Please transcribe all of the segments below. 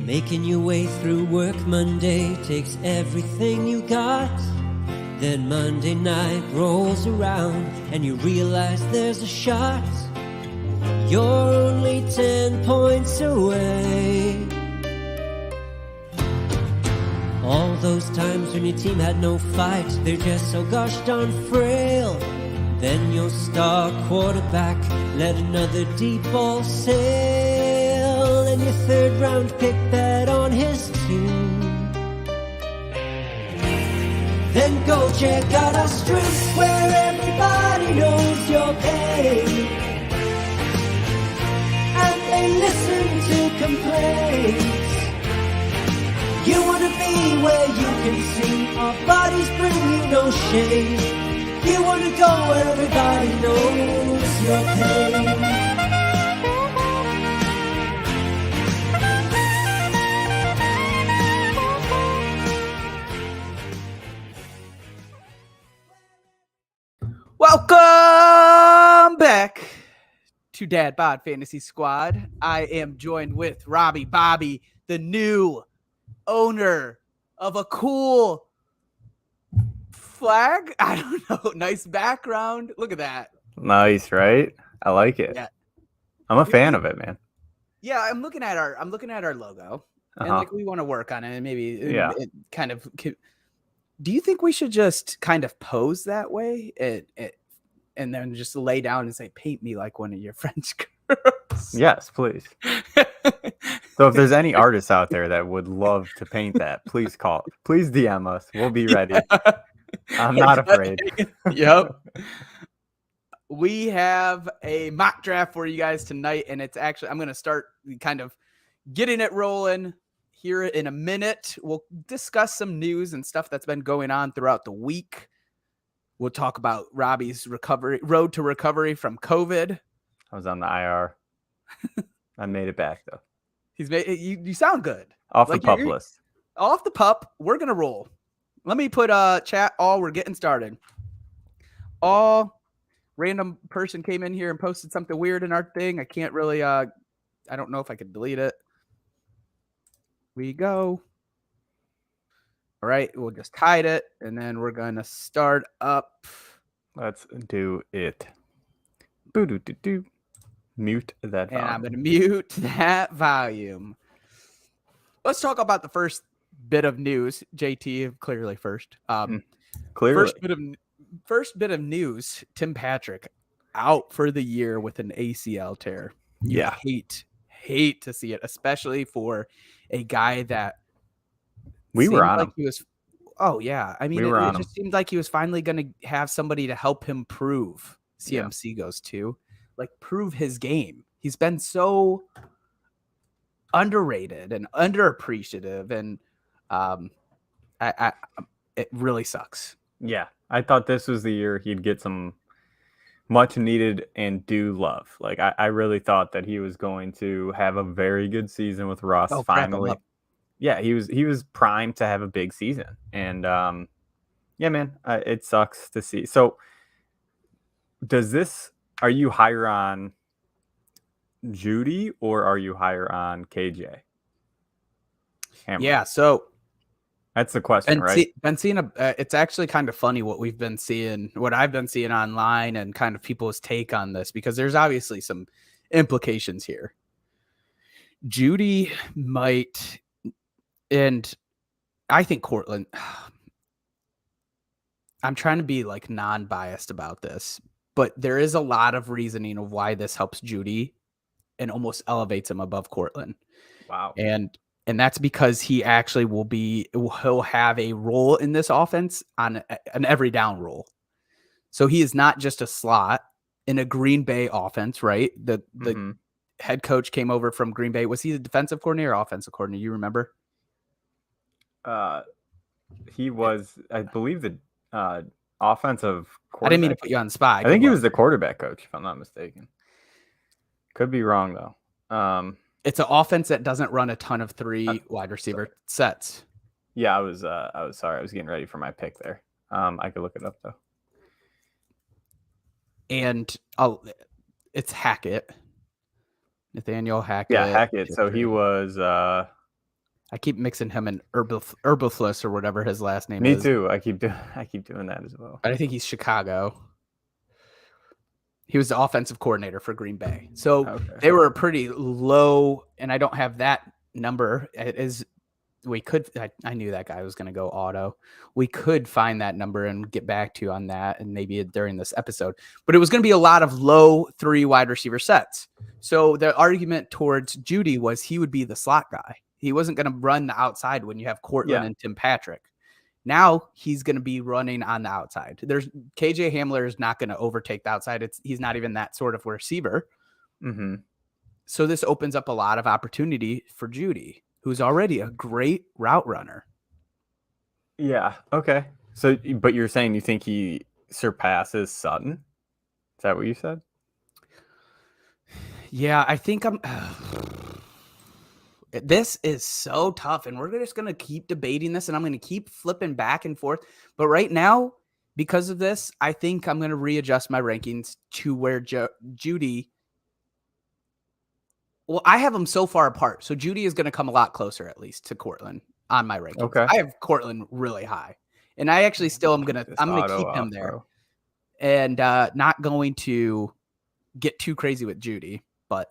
Making your way through work Monday takes everything you got. Then Monday night rolls around and you realize there's a shot. You're only 10 points away. All those times when your team had no fight, they're just so gosh darn frail. Then your star quarterback let another deep ball sail, and your third round pick bet on his team. Then go check out our strength where everybody knows your pain, and they listen to complaints. You wanna be where you can see our bodies bring you no shame. You wanna go where everybody knows your pain. Welcome back to Dad Bod Fantasy Squad. I am joined with Robbie Bobby, the new owner of a cool flag. I don't know. Nice background. Look at that. Nice, right? I like it. Yeah. I'm a fan of it, man. Yeah, I'm looking at our logo, and like we want to work on it, and maybe it kind of. Do you think we should just kind of pose that way, and then just lay down and say, "Paint me like one of your French girls"? Yes, please. So if there's any artists out there that would love to paint that, please DM us. We'll be ready. Yeah. I'm not afraid. Yep. We have a mock draft for you guys tonight, and it's actually, I'm going to start kind of getting it rolling here in a minute. We'll discuss some news and stuff that's been going on throughout the week. We'll talk about Robbie's road to recovery from COVID. I was on the IR. I made it back though. He's made you sound good. Off the pup list. Off the pup. We're gonna roll. Let me put chat all. We're getting started. All random person came in here and posted something weird in our thing. I can't really. I don't know if I could delete it. We go. All right, we'll just hide it, and then we're gonna start up. Let's do it. Boo-doo-doo-doo. Mute that volume. And I'm going to mute that volume. Let's talk about the first bit of news. JT, clearly first. Clearly. First bit of news, Tim Patrick out for the year with an ACL tear. Yeah. Hate to see it, especially for a guy that we were on him. Oh, yeah. I mean, it just seemed like he was finally going to have somebody to help him prove. CMC goes to. Like, prove his game. He's been so underrated and underappreciative, and it really sucks. Yeah, I thought this was the year he'd get some much needed and due love. Like, I really thought that he was going to have a very good season with Russ. Finally, yeah, he was primed to have a big season, and yeah, man, it sucks to see. So, are you higher on Judy or are you higher on KJ? Yeah, so that's the question, right? Been seeing it's actually kind of funny what I've been seeing online and kind of people's take on this, because there's obviously some implications here. Judy might, and I think Cortland, I'm trying to be like non-biased about this, but there is a lot of reasoning of why this helps Judy and almost elevates him above Cortland. Wow. And that's because he actually he'll have a role in this offense on an every down role. So he is not just a slot in a Green Bay offense, right? The head coach came over from Green Bay. Was he the defensive coordinator or offensive coordinator? You remember? He was, I believe, the offensive quarterback. I didn't mean to put you on the spot. I think he was the quarterback coach, if I'm not mistaken. Could be wrong though. It's an offense that doesn't run a ton of three wide receiver sets. Yeah, I was sorry. I was getting ready for my pick there. I could look it up though. And it's Hackett. Nathaniel Hackett. Yeah, Hackett. So he was I keep mixing him and Herbalfluss or whatever his last name Me is. too. I keep doing that as well. But I think he's Chicago. He was the offensive coordinator for Green Bay. So they were pretty low, and I don't have that number. It is I knew that guy was going to go auto. We could find that number and get back to you on that, and maybe during this episode. But it was going to be a lot of low 3 wide receiver sets. So the argument towards Judy was he would be the slot guy. He wasn't going to run the outside when you have Cortland and Tim Patrick. Now he's going to be running on the outside. There's KJ Hamler is not going to overtake the outside. He's not even that sort of receiver. Mm-hmm. So this opens up a lot of opportunity for Judy, who's already a great route runner. Yeah. Okay. So, but you're saying you think he surpasses Sutton? Is that what you said? Yeah, I think this is so tough, and we're just going to keep debating this, and I'm going to keep flipping back and forth. But right now, because of this, I think I'm going to readjust my rankings to where Judy. Well, I have them so far apart, so Judy is going to come a lot closer, at least, to Cortland on my rankings. Okay. I have Cortland really high, and I actually still am going to keep him there, and not going to get too crazy with Judy. But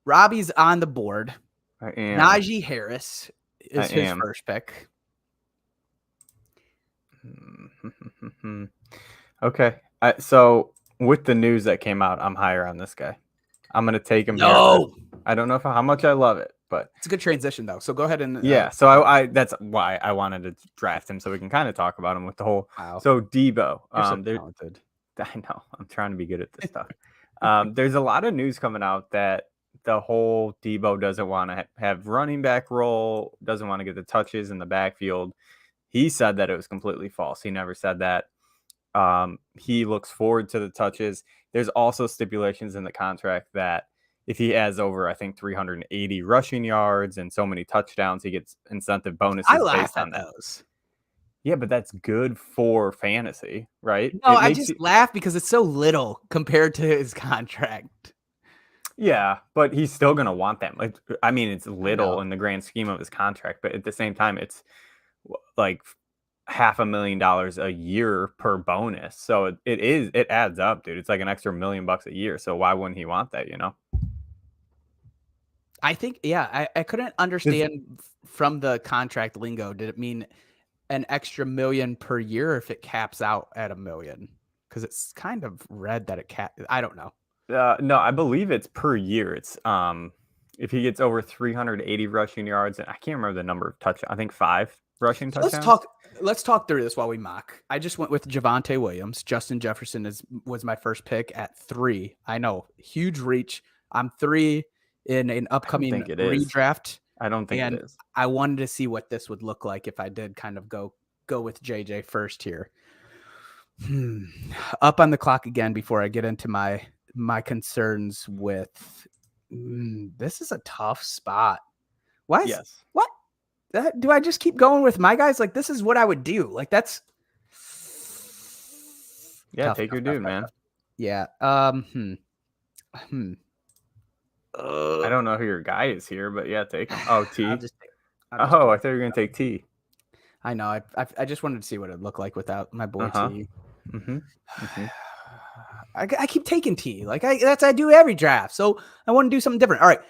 Robbie's on the board. I am. Najee Harris is his first pick. Okay. So with the news that came out, I'm higher on this guy. I'm going to take him. No. I don't know how much I love it, but it's a good transition though. So go ahead and So I that's why I wanted to draft him so we can kind of talk about him with the whole. Wow. So Debo, you're so talented. I know. I'm trying to be good at this stuff. There's a lot of news coming out that the whole Debo doesn't want to have running back role, doesn't want to get the touches in the backfield. He said that it was completely false. He never said that. He looks forward to the touches. There's also stipulations in the contract that if he has over, I think, 380 rushing yards and so many touchdowns, he gets incentive bonuses. I laugh at those. Yeah, but that's good for fantasy, right? No, I just laugh because it's so little compared to his contract. Yeah, but he's still going to want that. Like, I mean, it's little in the grand scheme of his contract, but at the same time, it's like $500,000 a year per bonus. So it adds up, dude. It's like an extra $1 million a year. So why wouldn't he want that, you know? I think, I couldn't understand from the contract lingo. Did it mean an extra $1 million per year if it caps out at $1 million? Because it's kind of read that it I don't know. No, I believe it's per year. It's if he gets over 380 rushing yards, and I can't remember the number of touchdowns. I think 5 rushing touchdowns. Let's talk through this while we mock. I just went with Javonte Williams. Justin Jefferson was my first pick at 3. I know, huge reach. I'm 3 in an upcoming redraft. I don't think it is. I wanted to see what this would look like if I did kind of go with JJ first here. Up on the clock again before I get into my concerns with this is a tough spot. What? Yes. What? Do I just keep going with my guys? Like, this is what I would do. Like, that's tough, take your dude, man. Yeah. I don't know who your guy is here, but yeah, take him. Oh, T. I thought you were gonna take T. I know. I just wanted to see what it'd look like without my boy T. Mm-hmm. Mm-hmm. I keep taking T. Like I do every draft. So I want to do something different. All right.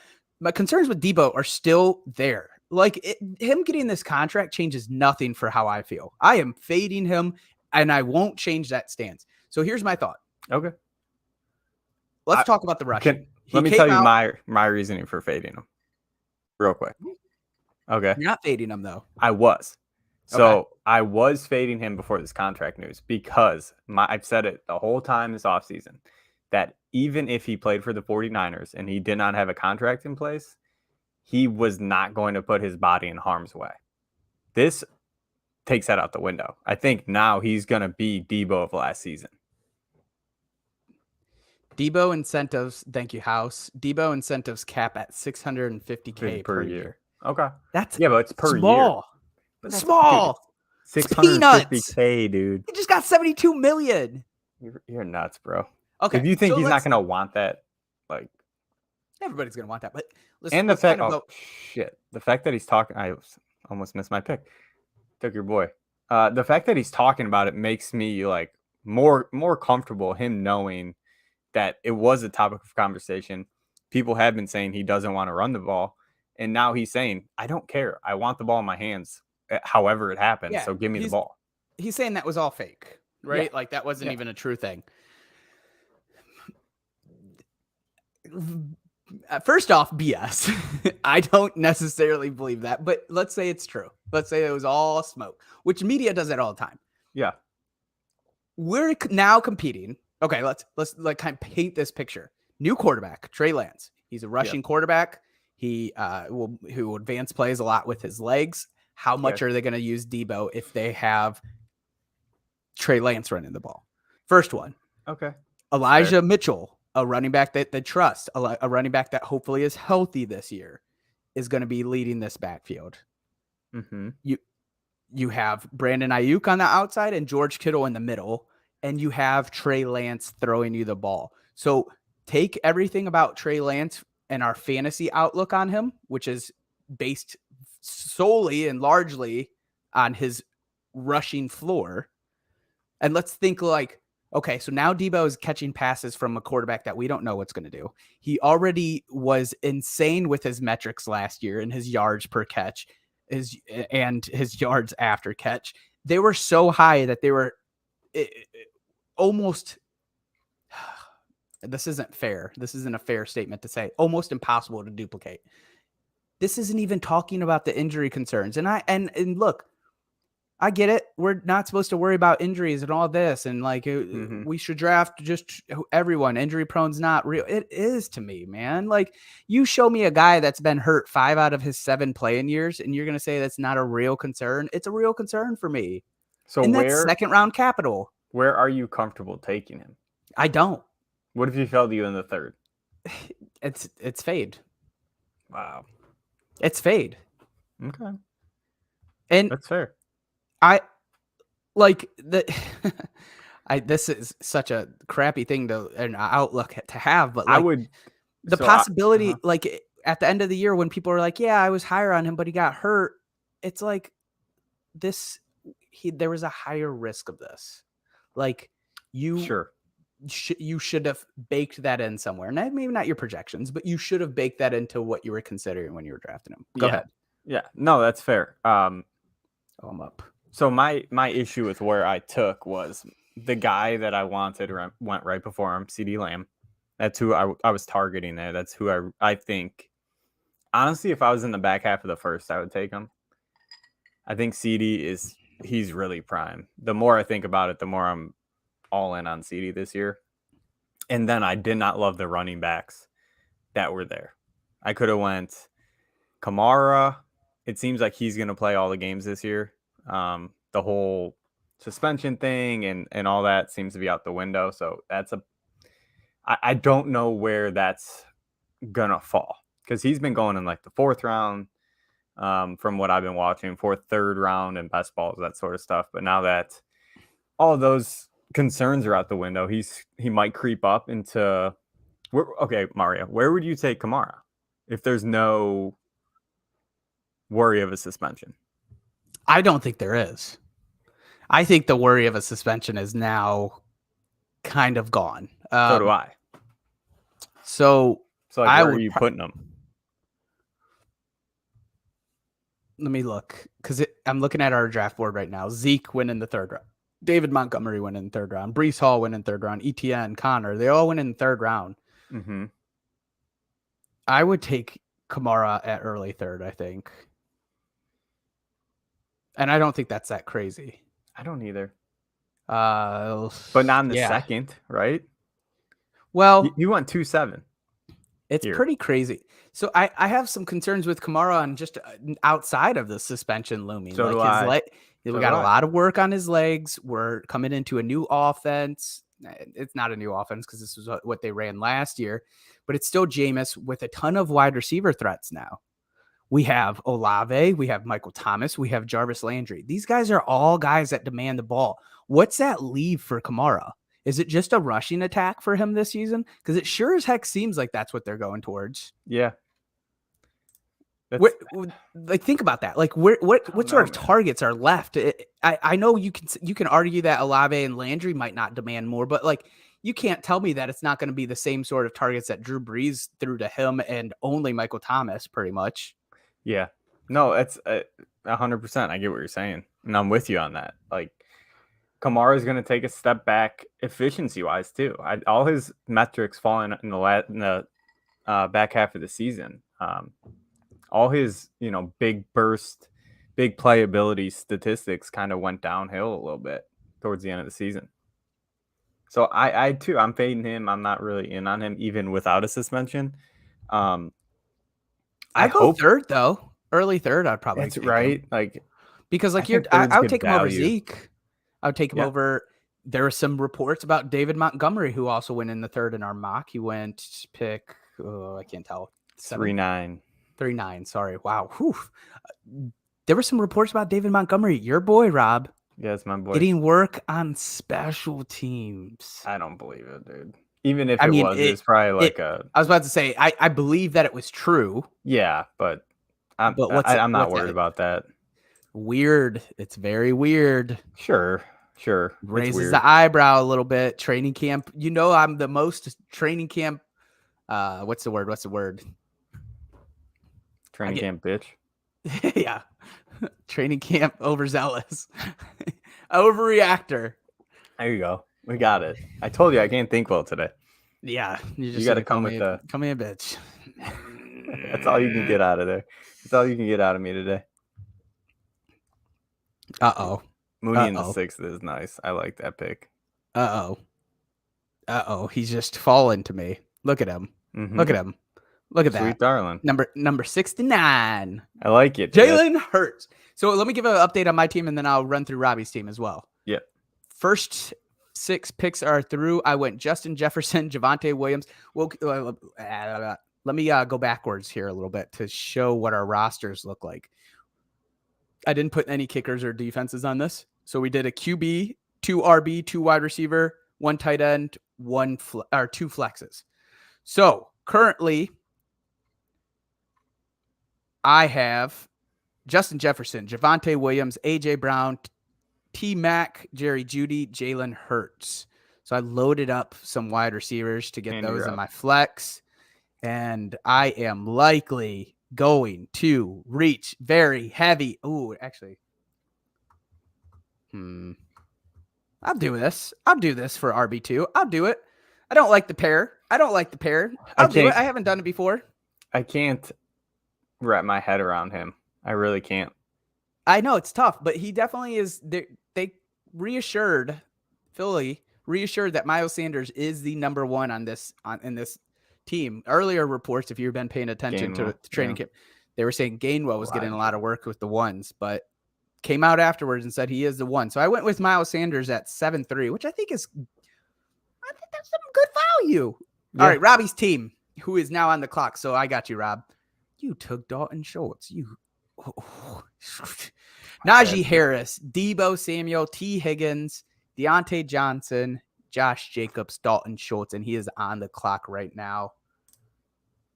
My concerns with Debo are still there. Like him getting this contract changes nothing for how I feel. I am fading him and I won't change that stance. So here's my thought. Okay. Let's talk about the rushing. Let me tell you my reasoning for fading him real quick. Okay. You're not fading him though. I was. So I was fading him before this contract news because I've said it the whole time this offseason that even if he played for the 49ers and he did not have a contract in place, he was not going to put his body in harm's way. This takes that out the window. I think now he's going to be Debo of last season. Debo incentives, thank you, House. Debo incentives cap at $650K per year. Okay. That's but it's per year. Small. $650K, dude. He just got $72 million. You're nuts, bro. Okay. If you think he's not going to want that, like everybody's going to want that, but The fact, the fact that he's talking, I almost missed my pick. Took your boy. The fact that he's talking about it makes me like more comfortable. Him knowing that it was a topic of conversation. People have been saying he doesn't want to run the ball, and now he's saying, "I don't care. I want the ball in my hands, however it happens. So give me the ball." He's saying that was all fake, right? Yeah. Like that wasn't even a true thing. First off, BS. I don't necessarily believe that, but let's say it's true. Let's say it was all smoke, which media does that all the time. Yeah. We're now competing. Okay, let's like kind of paint this picture. New quarterback, Trey Lance. He's a rushing quarterback. He who advance plays a lot with his legs. How much are they going to use Debo if they have Trey Lance running the ball? First one. Okay. Elijah Mitchell, a running back that they trust, a running back that hopefully is healthy this year, is going to be leading this backfield. Mm-hmm. You have Brandon Ayuk on the outside and George Kittle in the middle, and you have Trey Lance throwing you the ball. So take everything about Trey Lance and our fantasy outlook on him, which is based solely and largely on his rushing floor. And let's think like, okay, so now Debo is catching passes from a quarterback that we don't know what's going to do. He already was insane with his metrics last year and his yards per catch and his yards after catch. They were so high that they were almost, this isn't fair. This isn't a fair statement to say, almost impossible to duplicate. This isn't even talking about the injury concerns. And look, I get it. We're not supposed to worry about injuries and all this. And like, we should draft just everyone. Injury prone's not real. It is to me, man. Like, you show me a guy that's been hurt 5 out of his 7 playing years, and you're going to say that's not a real concern. It's a real concern for me. So and that's second round capital. Where are you comfortable taking him? I don't. What if he fell to you in the 3rd? It's fade. Wow. It's fade. Okay. And that's fair. I like the this is such a crappy thing to an outlook to have, but like, the possibility like at the end of the year when people are like, yeah, I was higher on him, but he got hurt. It's like there was a higher risk of this. Like you should have baked that in somewhere. Maybe not your projections, but you should have baked that into what you were considering when you were drafting him. Go ahead. Yeah, no, that's fair. I'm up. So my issue with where I took was the guy that I wanted went right before him, CeeDee Lamb. That's who I was targeting there. That's who I think, honestly, if I was in the back half of the 1st, I would take him. I think he's really prime. The more I think about it, the more I'm all in on CeeDee this year. And then I did not love the running backs that were there. I could have went Kamara. It seems like he's going to play all the games this year. The whole suspension thing and all that seems to be out the window. So I don't know where that's going to fall because he's been going in like the 4th round from what I've been watching, 4th, 3rd round and best balls, that sort of stuff. But now that all those concerns are out the window, he might creep up into okay, Mario, where would you take Kamara if there's no worry of a suspension? I don't think there is. I think the worry of a suspension is now kind of gone. So do I. So like, where are you putting them? Let me look because I'm looking at our draft board right now. Zeke went in the 3rd round. David Montgomery went in the 3rd round. Breece Hall went in the 3rd round. ETN, Connor, they all went in the 3rd round. Mm-hmm. I would take Kamara at early 3rd, I think. And I don't think that's that crazy. I don't either. But not in the 2nd, right? Well, you went 2-7. It's pretty crazy. So I have some concerns with Kamara on just outside of the suspension looming. So like we got a lot of work on his legs. We're coming into a new offense. It's not a new offense because this was what they ran last year, but it's still Jameis with a ton of wide receiver threats now. We have Olave, we have Michael Thomas, we have Jarvis Landry. These guys are all guys that demand the ball. What's that leave for Kamara? Is it just a rushing attack for him this season? Because it sure as heck seems like that's what they're going towards. Yeah. Like, think about that. Like, what sort of targets are left? I know you can argue that Olave and Landry might not demand more, but like, you can't tell me that it's not going to be the same sort of targets that Drew Brees threw to him and only Michael Thomas, pretty much. Yeah, no, it's 100%. I get what you're saying, and I'm with you on that. Like, Kamara is going to take a step back efficiency wise too. All his metrics fall in the back half of the season. All his big burst, big playability statistics kind of went downhill a little bit towards the end of the season. So I too, I'm fading him. I'm not really in on him even without a suspension. I go third though, early third. I'd probably that's right. Him. Like, because like I would take him over Zeke. I would take him over. There were some reports about David Montgomery, who also went in the third in our mock. He went pick. Oh, I can't tell. 3-9. 3-9. Sorry. Wow. Whew. There were some reports about David Montgomery, your boy, Rob. Yeah, it's my boy. Getting work on special teams. I don't believe it, dude. Even if it's probably like I was about to say, I believe that it was true. Yeah, but I'm not worried about that. Weird. It's very weird. Sure. Raises the eyebrow a little bit. Training camp. I'm the most training camp. What's the word? Training camp bitch. Yeah. Training camp overzealous. Overreactor. There you go. We got it. I told you I can't think well today. Yeah. You got to come with the... Call me a bitch. That's all you can get out of there. That's all you can get out of me today. Uh-oh. Mooney in the 6th is nice. I like that pick. Uh-oh. He's just falling to me. Look at him. Mm-hmm. Look at him. Look at that. Sweet darling. Number 69. I like it. Jalen Hurts. So let me give an update on my team, and then I'll run through Robbie's team as well. Yep. First 6 picks are through. I went Justin Jefferson, Javonte Williams. Well, let me go backwards here a little bit to show what our rosters look like. I didn't put any kickers or defenses on this. So we did a QB, 2 RB, 2 wide receiver, 1 tight end, 2 flexes. So currently, I have Justin Jefferson, Javonte Williams, AJ Brown, T Mac, Jerry Jeudy, Jalen Hurts. So I loaded up some wide receivers to get those in my flex, and I am likely going to reach very heavy. Ooh, actually, I'll do this. I'll do this for RB2. I'll do it. I don't like the pair. I'll do it. I haven't done it before. I can't wrap my head around him. I really can't. I know it's tough, but he definitely is. They Philly reassured that Miles Sanders is the number one in this team. Earlier reports, if you've been paying attention to the training camp, they were saying Gainwell was getting a lot of work with the ones, but came out afterwards and said he is the one. So I went with Miles Sanders at 7.3, which I think that's some good value. Yeah. All right, Robbie's team, who is now on the clock. So I got you, Rob. You took Dalton Schultz. Najee Harris, Debo Samuel, T. Higgins, Deontay Johnson, Josh Jacobs, Dalton Schultz, and he is on the clock right now.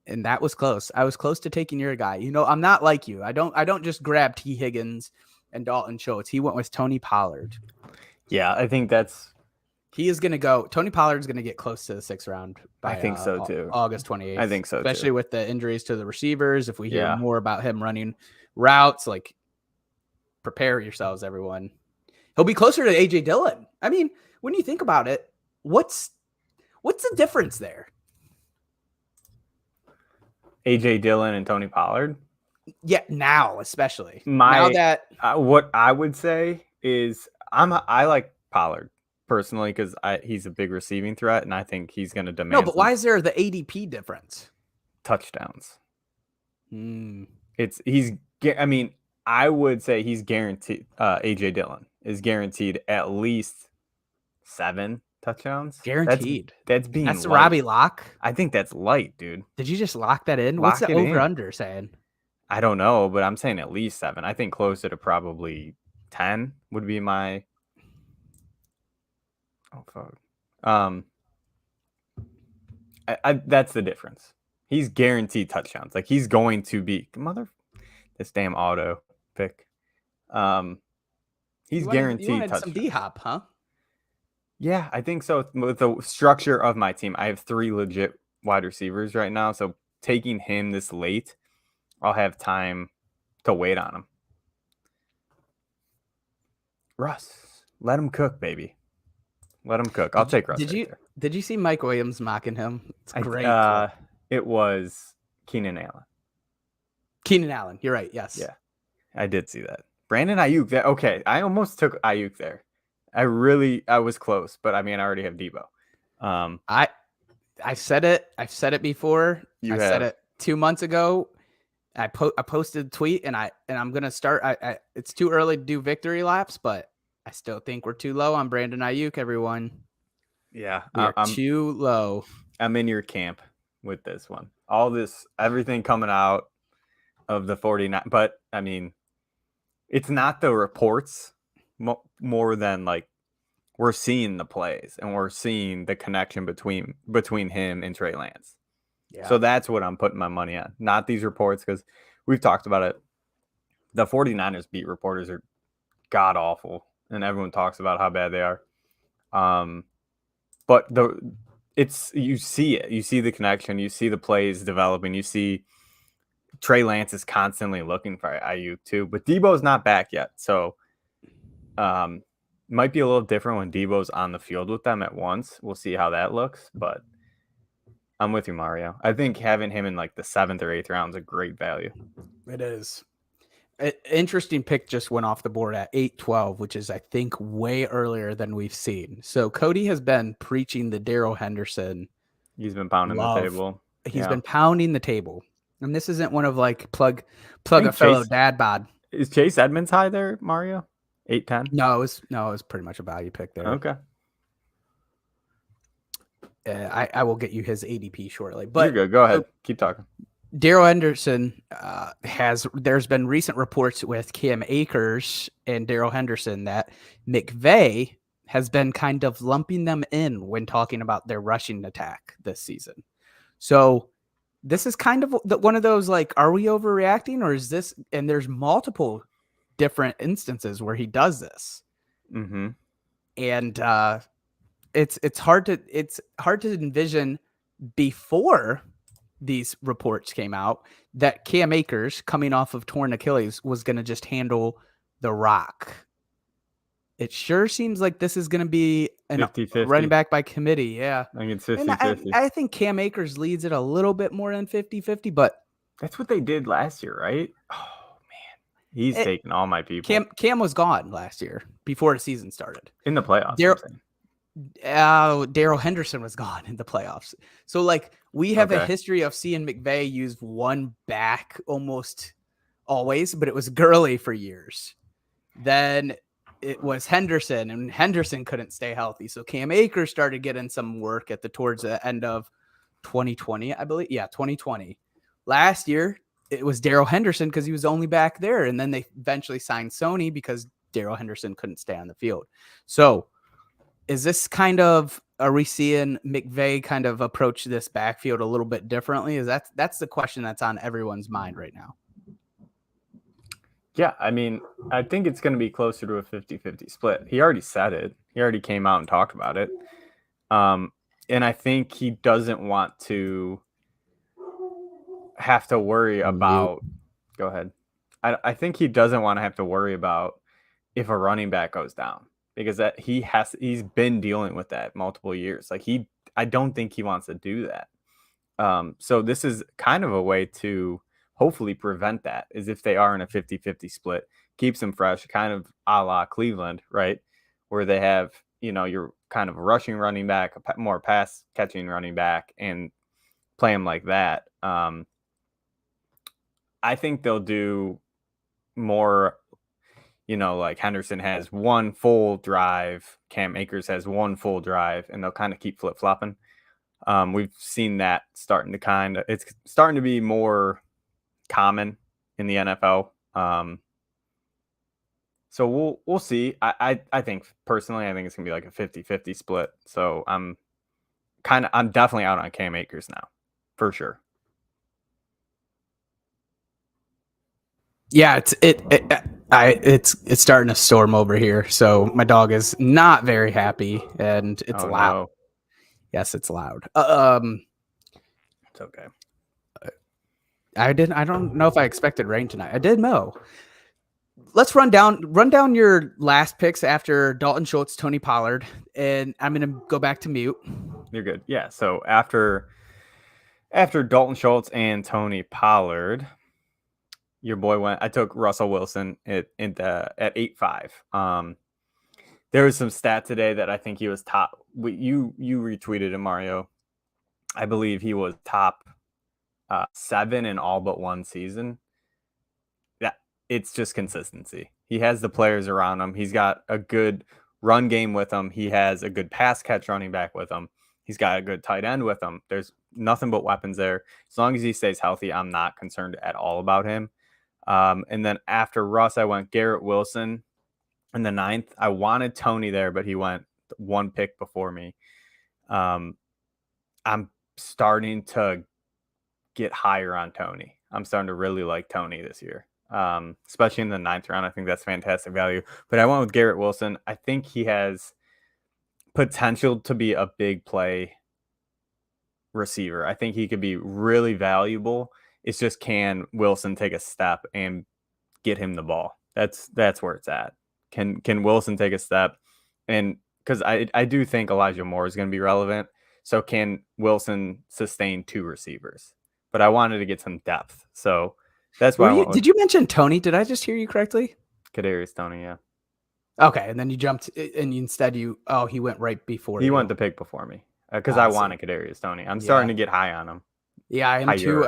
And that was close. I was close to taking your guy. I'm not like you. I don't just grab T. Higgins and Dalton Schultz. He went with Tony Pollard. Yeah, I think he is going to go. Tony Pollard's going to get close to the 6th round. I think so too. August 28th. I think so, especially with the injuries to the receivers. If we hear more about him running routes, like, prepare yourselves, everyone. He'll be closer to AJ Dillon. I mean, when you think about it, what's the difference there? AJ Dillon and Tony Pollard? Yeah, now especially. What I would say is I like Pollard personally because he's a big receiving threat, and I think he's going to demand. No, but why is there the ADP difference? Touchdowns. I would say he's guaranteed. AJ Dillon is guaranteed at least 7 touchdowns. Guaranteed. That's light. Robbie lock. I think that's light, dude. Did you just lock that in? What's the over under saying? I don't know, but I'm saying at least 7. I think closer to probably 10 would be my. Oh fuck. That's the difference. He's guaranteed touchdowns. Like, he's going to be this damn auto pick. He's You guaranteed wanted some touchdowns. D-Hop, huh? Yeah, I think so. With the structure of my team, I have 3 legit wide receivers right now. So taking him this late, I'll have time to wait on him. Russ, let him cook, baby. Let him cook. I'll take Russ. Did you see Mike Williams mocking him? It's great. It was Keenan Allen. Keenan Allen. You're right. Yes. Yeah, I did see that. Brandon Ayuk. Okay, I almost took Ayuk there. I was close, but I mean, I already have Debo. I said it. I've said it before. Said it 2 months ago. I posted a tweet, and I'm gonna start. It's too early to do victory laps, but I still think we're too low on Brandon Ayuk. Everyone. Yeah, I'm too low. I'm in your camp with this one. Everything coming out of the 49, but I mean, it's not the reports more than like we're seeing the plays and we're seeing the connection between him and Trey Lance. Yeah. So that's what I'm putting my money on, not these reports, because we've talked about it. The 49ers beat reporters are god awful, and everyone talks about how bad they are. But you see it. You see the connection. You see the plays developing. You see Trey Lance is constantly looking for Ayuk too, but Debo's not back yet. So might be a little different when Debo's on the field with them at once. We'll see how that looks, but I'm with you, Mario. I think having him in like the 7th or 8th round is a great value. It is. An interesting pick just went off the board at 8-12, which is, I think, way earlier than we've seen. So Cody has been preaching the Darrell Henderson. He's been pounding the table. He's been pounding the table. And this isn't one of like plug a fellow dad bod. Is Chase Edmonds high there, Mario? 8-10? No, it was pretty much a value pick there. Okay. I will get you his ADP shortly. But you're good. Go ahead. Keep talking. Darrell Henderson there's been recent reports with Cam Akers and Darrell Henderson that McVay has been kind of lumping them in when talking about their rushing attack this season. So this is kind of one of those, like, are we overreacting, or is this, and there's multiple different instances where he does this. Mm-hmm. And it's hard to envision before these reports came out that Cam Akers, coming off of torn Achilles, was going to just handle the rock. It sure seems like this is going to be a running back by committee. Yeah. I think it's 50-50. I think Cam Akers leads it a little bit more than 50-50, but that's what they did last year, right? Oh man. He's taking all my people. Cam was gone last year before the season started. In the playoffs. Darrell Henderson was gone in the playoffs. So, like, we have a history of seeing McVay use one back almost always, but it was Gurley for years. Then it was Henderson, and Henderson couldn't stay healthy. So Cam Akers started getting some work towards the end of 2020, I believe. Yeah, 2020. Last year, it was Darrell Henderson because he was only back there. And then they eventually signed Sony because Darrell Henderson couldn't stay on the field. So is this kind of, are we seeing McVay kind of approach this backfield a little bit differently? That's the question that's on everyone's mind right now. Yeah, I mean, I think it's going to be closer to a 50-50 split. He already said it. He already came out and talked about it. And I think he doesn't want to have to worry about – go ahead. I think he doesn't want to have to worry about if a running back goes down, because he's been dealing with that multiple years. Like, I don't think he wants to do that. So this is kind of a way to hopefully prevent that, is if they are in a 50-50 split, keeps them fresh, kind of a la Cleveland, right? Where they have, you're kind of a rushing running back, a more pass catching running back, and play them like that. I think they'll do more, like Henderson has one full drive, Cam Akers has one full drive, and they'll kind of keep flip-flopping. We've seen that it's starting to be more common in the NFL. So we'll see. I think personally, I think it's gonna be like a 50-50 split. So I'm definitely out on Cam Akers now, for sure. Yeah, it's starting to storm over here. So my dog is not very happy, and it's Oh loud. no, Yes, it's loud. it's okay. I don't know if I expected rain tonight. I did mow. Let's run down your last picks after Dalton Schultz, Tony Pollard, and I'm gonna go back to mute. You're good. Yeah. So after Dalton Schultz and Tony Pollard, your boy went. I took Russell Wilson at 8.5. There was some stat today that I think he was top. You retweeted it, Mario. I believe he was top 7 in all but one season. Yeah, it's just consistency. He has the players around him. He's got a good run game with him. He has a good pass catch running back with him. He's got a good tight end with him. There's nothing but weapons there. As long as he stays healthy, I'm not concerned at all about him. And then after Russ, I went Garrett Wilson in the 9th. I wanted Tony there, but he went one pick before me. I'm starting to get higher on Tony. I'm starting to really like Tony this year, especially in the 9th round. I think that's fantastic value. But I went with Garrett Wilson. I think he has potential to be a big play receiver. I think he could be really valuable. It's just, can Wilson take a step and get him the ball? That's where it's at. Can Wilson take a step? And because I do think Elijah Moore is going to be relevant. So can Wilson sustain 2 receivers? But I wanted to get some depth. So that's why Did you mention Tony? Did I just hear you correctly? Kadarius Toney, yeah. Okay, and then you jumped, and instead he went right before He you. went the pick before me because I wanted Kadarius Toney. I'm starting to get high on him. Yeah, I am too.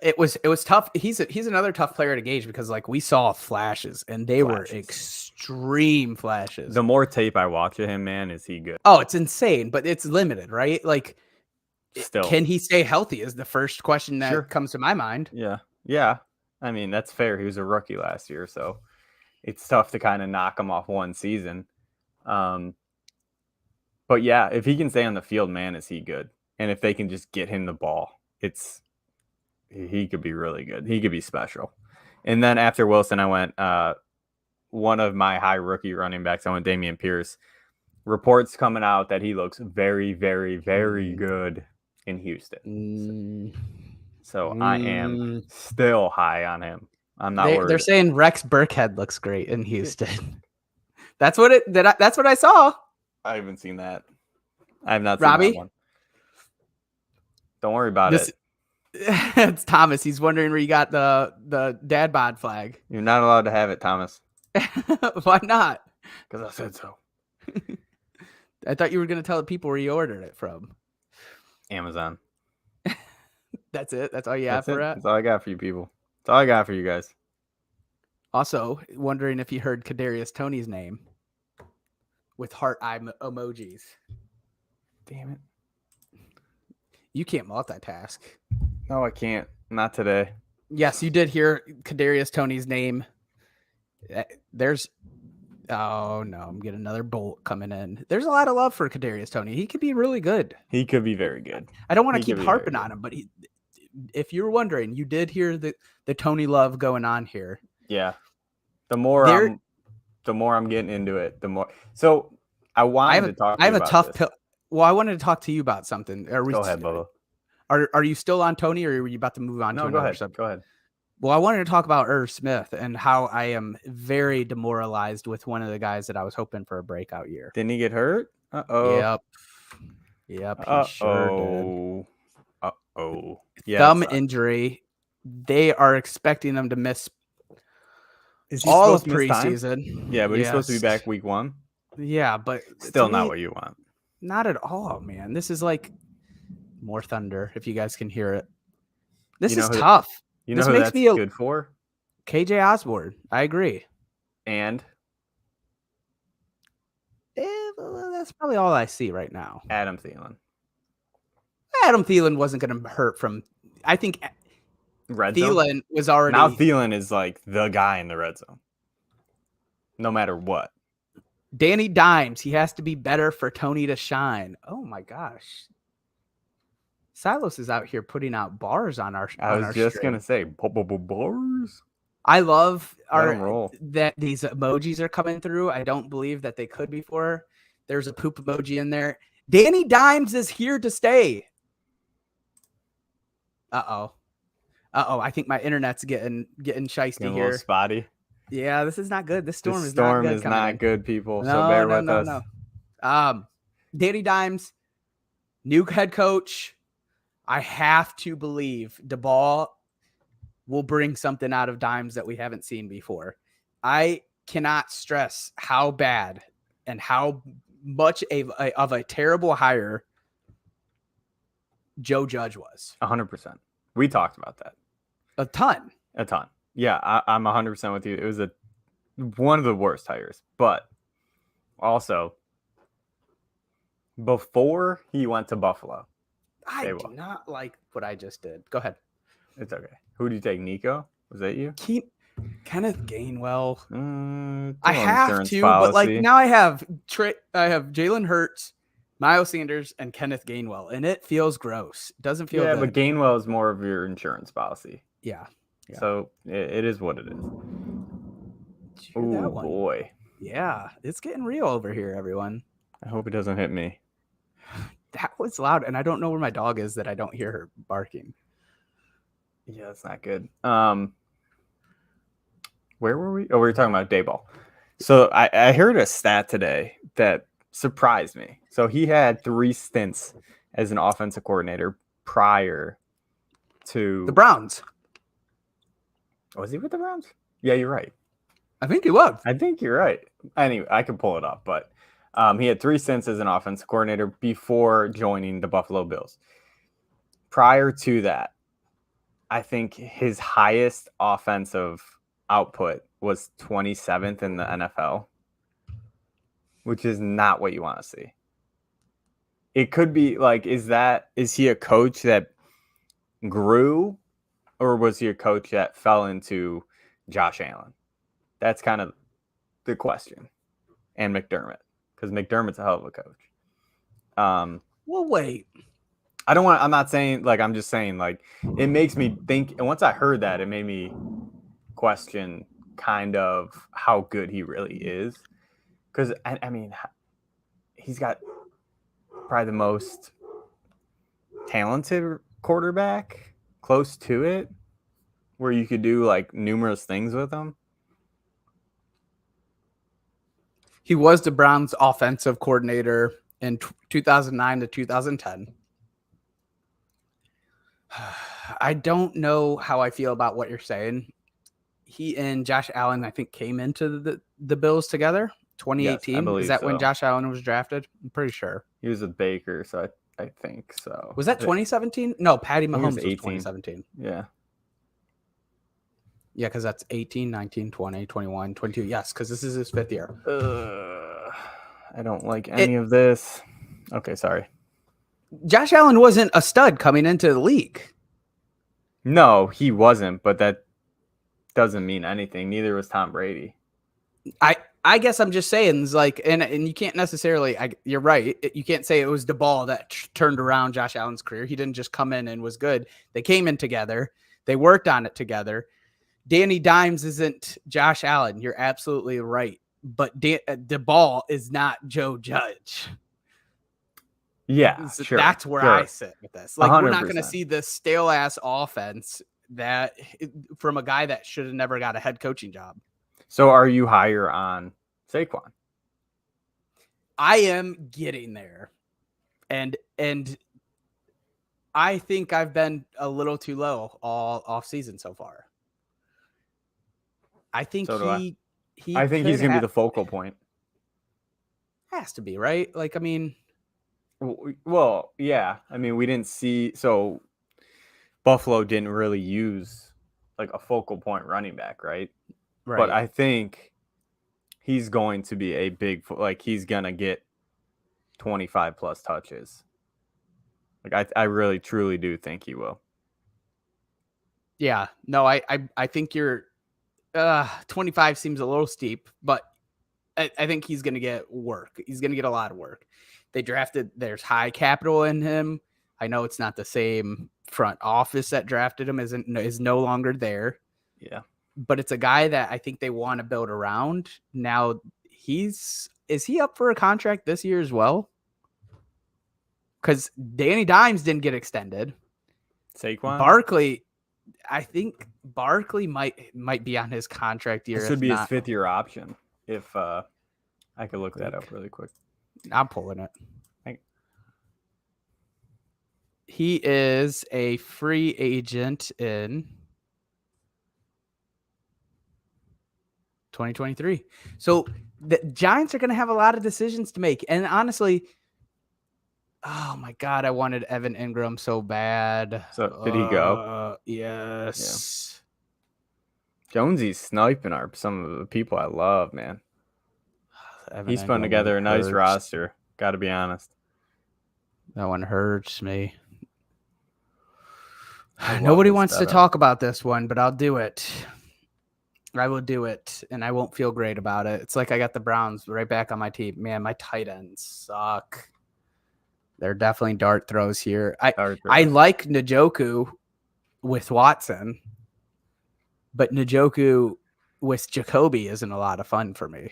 It was tough. He's another tough player to gauge because like we saw flashes and they were extreme flashes. The more tape I watch of him, man, is he good? Oh, it's insane, but it's limited, right? Like, still, can he stay healthy? Is the first question that comes to my mind. Yeah. I mean, that's fair. He was a rookie last year, so it's tough to kind of knock him off one season. But yeah, if he can stay on the field, man, is he good? And if they can just get him the ball, he could be really good. He could be special. And then after Wilson, I went one of my high rookie running backs. I went Dameon Pierce. Reports coming out that he looks very, very, very good in Houston. So I am still high on him. I'm not worried. They're saying Rex Burkhead looks great in Houston. That's what I saw. I haven't seen that. I have not seen Robbie? that one. Don't worry about it. It's Thomas. He's wondering where you got the dad bod flag. You're not allowed to have it, Thomas. Why not? Because I said so. I thought you were going to tell the people where you ordered it from. Amazon. That's it? That's all you have for it? That's all I got for you people. That's all I got for you guys. Also, wondering if you heard Kadarius Toney's name with heart eye emojis. Damn it. You can't multitask. No, I can't. Not today. Yes, you did hear Kadarius Toney's name. Oh no, I'm getting another bolt coming in. There's a lot of love for Kadarius Toney. He could be really good. He could be very good. I don't want to keep harping on him, but if you're wondering, you did hear the Toney love going on here. Yeah. The more I'm getting into it, the more. So I wanted to talk. I have a tough pill. Well, I wanted to talk to you about something. Go ahead, Bubba. Are you still on Toney, or are you about to move on to another subject? Go ahead. Well, I wanted to talk about Irv Smith and how I am very demoralized with one of the guys that I was hoping for a breakout year. Didn't he get hurt? Yep. He sure did. Yeah, thumb injury. They are expecting him to miss all of preseason. Yeah, but he's supposed to be back week 1. Yeah, but still not what you want. Not at all, man. This is like more thunder, if you guys can hear it. This is tough. You know who that's good for? KJ Osborne. I agree. And that's probably all I see right now. Adam Thielen. Adam Thielen wasn't going to hurt from. I think red Thielen zone? Was already. Now Thielen is like the guy in the red zone. No matter what. Danny Dimes. He has to be better for Toney to shine. Oh my gosh. Silos is out here putting out bars on our. I was just going to say bars. I love roll. that these emojis are coming through. I don't believe that they could before. There's a poop emoji in there. Danny Dimes is here to stay. Uh-oh. I think my internet's getting shiesty Getting a here. little spotty. Yeah, this is not good. This storm is not good. This storm is not good, people. No, so bear with us. No. Danny Dimes, new head coach. I have to believe DeBall will bring something out of Dimes that we haven't seen before. I cannot stress how bad and how much of a terrible hire Joe Judge was. 100%. We talked about that. A ton. Yeah, I'm 100% with you. It was one of the worst hires. But also, before he went to Buffalo, I do not like what I just did. Go ahead. It's okay. Who do you take? Nico? Was that you? Kenneth Gainwell. I have to, policy. But like now I have Jalen Hurts, Miles Sanders, and Kenneth Gainwell, and it feels gross. It doesn't feel good. But Gainwell is more of your insurance policy. Yeah. So it is what it is. Oh boy. Yeah, it's getting real over here, everyone. I hope it doesn't hit me. That was loud, and I don't know where my dog is that I don't hear her barking. Yeah, that's not good. Where were we? Oh, we were talking about Daboll. So I heard a stat today that surprised me. So he had 3 stints as an offensive coordinator prior to the Browns. Was he with the Browns? Yeah, you're right. I think he was. I think you're right. Anyway, I can pull it up, but he had 3 stints as an offensive coordinator before joining the Buffalo Bills. Prior to that, I think his highest offensive output was 27th in the NFL, which is not what you want to see. It could be like, is he a coach that grew, or was he a coach that fell into Josh Allen? That's kind of the question. And McDermott, because McDermott's a hell of a coach. Well, wait. I'm not saying, like, I'm just saying, like, it makes me think, and once I heard that, it made me question kind of how good he really is. Because, I mean, he's got probably the most talented quarterback, close to it, where you could do, like, numerous things with him. He was the Browns' offensive coordinator in 2009 to 2010. I don't know how I feel about what you're saying. He and Josh Allen, I think, came into the Bills together. 2018. Yes, is that when Josh Allen was drafted? I'm pretty sure. He was a Baker, so I think so. Was that 2017? No, Patty Mahomes was 2017. Yeah. Yeah, because that's 18, 19, 20, 21, 22. Yes, because this is his 5th year. I don't like any of this. Okay, sorry. Josh Allen wasn't a stud coming into the league. No, he wasn't, but that doesn't mean anything. Neither was Tom Brady. I guess I'm just saying, it's like, and you can't necessarily, you're right. You can't say it was DeBall that turned around Josh Allen's career. He didn't just come in and was good. They came in together. They worked on it together. Danny Dimes isn't Josh Allen. You're absolutely right. But DeBall is not Joe Judge. Yeah, sure. That's where I sit with this. Like, 100%. We're not going to see this stale ass offense that from a guy that should have never got a head coaching job. So are you higher on Saquon? I am getting there. And I think I've been a little too low all off season so far. I think I think he's going to be the focal point. Has to be, right? Like, I mean, well, yeah. I mean, we didn't see, so Buffalo didn't really use like a focal point running back, right? Right. But I think he's going to be a big, like, he's going to get 25 plus touches. Like, I really, truly do think he will. Yeah. No, I think you're 25 seems a little steep, but I think he's going to get work. He's going to get a lot of work. There's high capital in him. I know it's not the same front office that drafted him, is no longer there. Yeah. but it's a guy that I think they want to build around. Now, is he up for a contract this year as well? Because Danny Dimes didn't get extended. Saquon? Barkley, I think Barkley might be on his contract year. This would be his 5th-year option. If I could look that up really quick. I'm pulling it. He is a free agent in 2023. So the Giants are going to have a lot of decisions to make. And honestly, oh my God, I wanted Evan Ingram so bad. So did he go? Yes. Yeah. Jonesy's sniping some of the people I love, man. He's putting together a nice roster. Got to be honest. That one hurts me. Nobody wants to talk about this one, but I'll do it. I will do it, and I won't feel great about it. It's like I got the Browns right back on my team. Man, my tight ends suck. They're definitely dart throws here. I like Njoku with Watson, but Njoku with Jacoby isn't a lot of fun for me.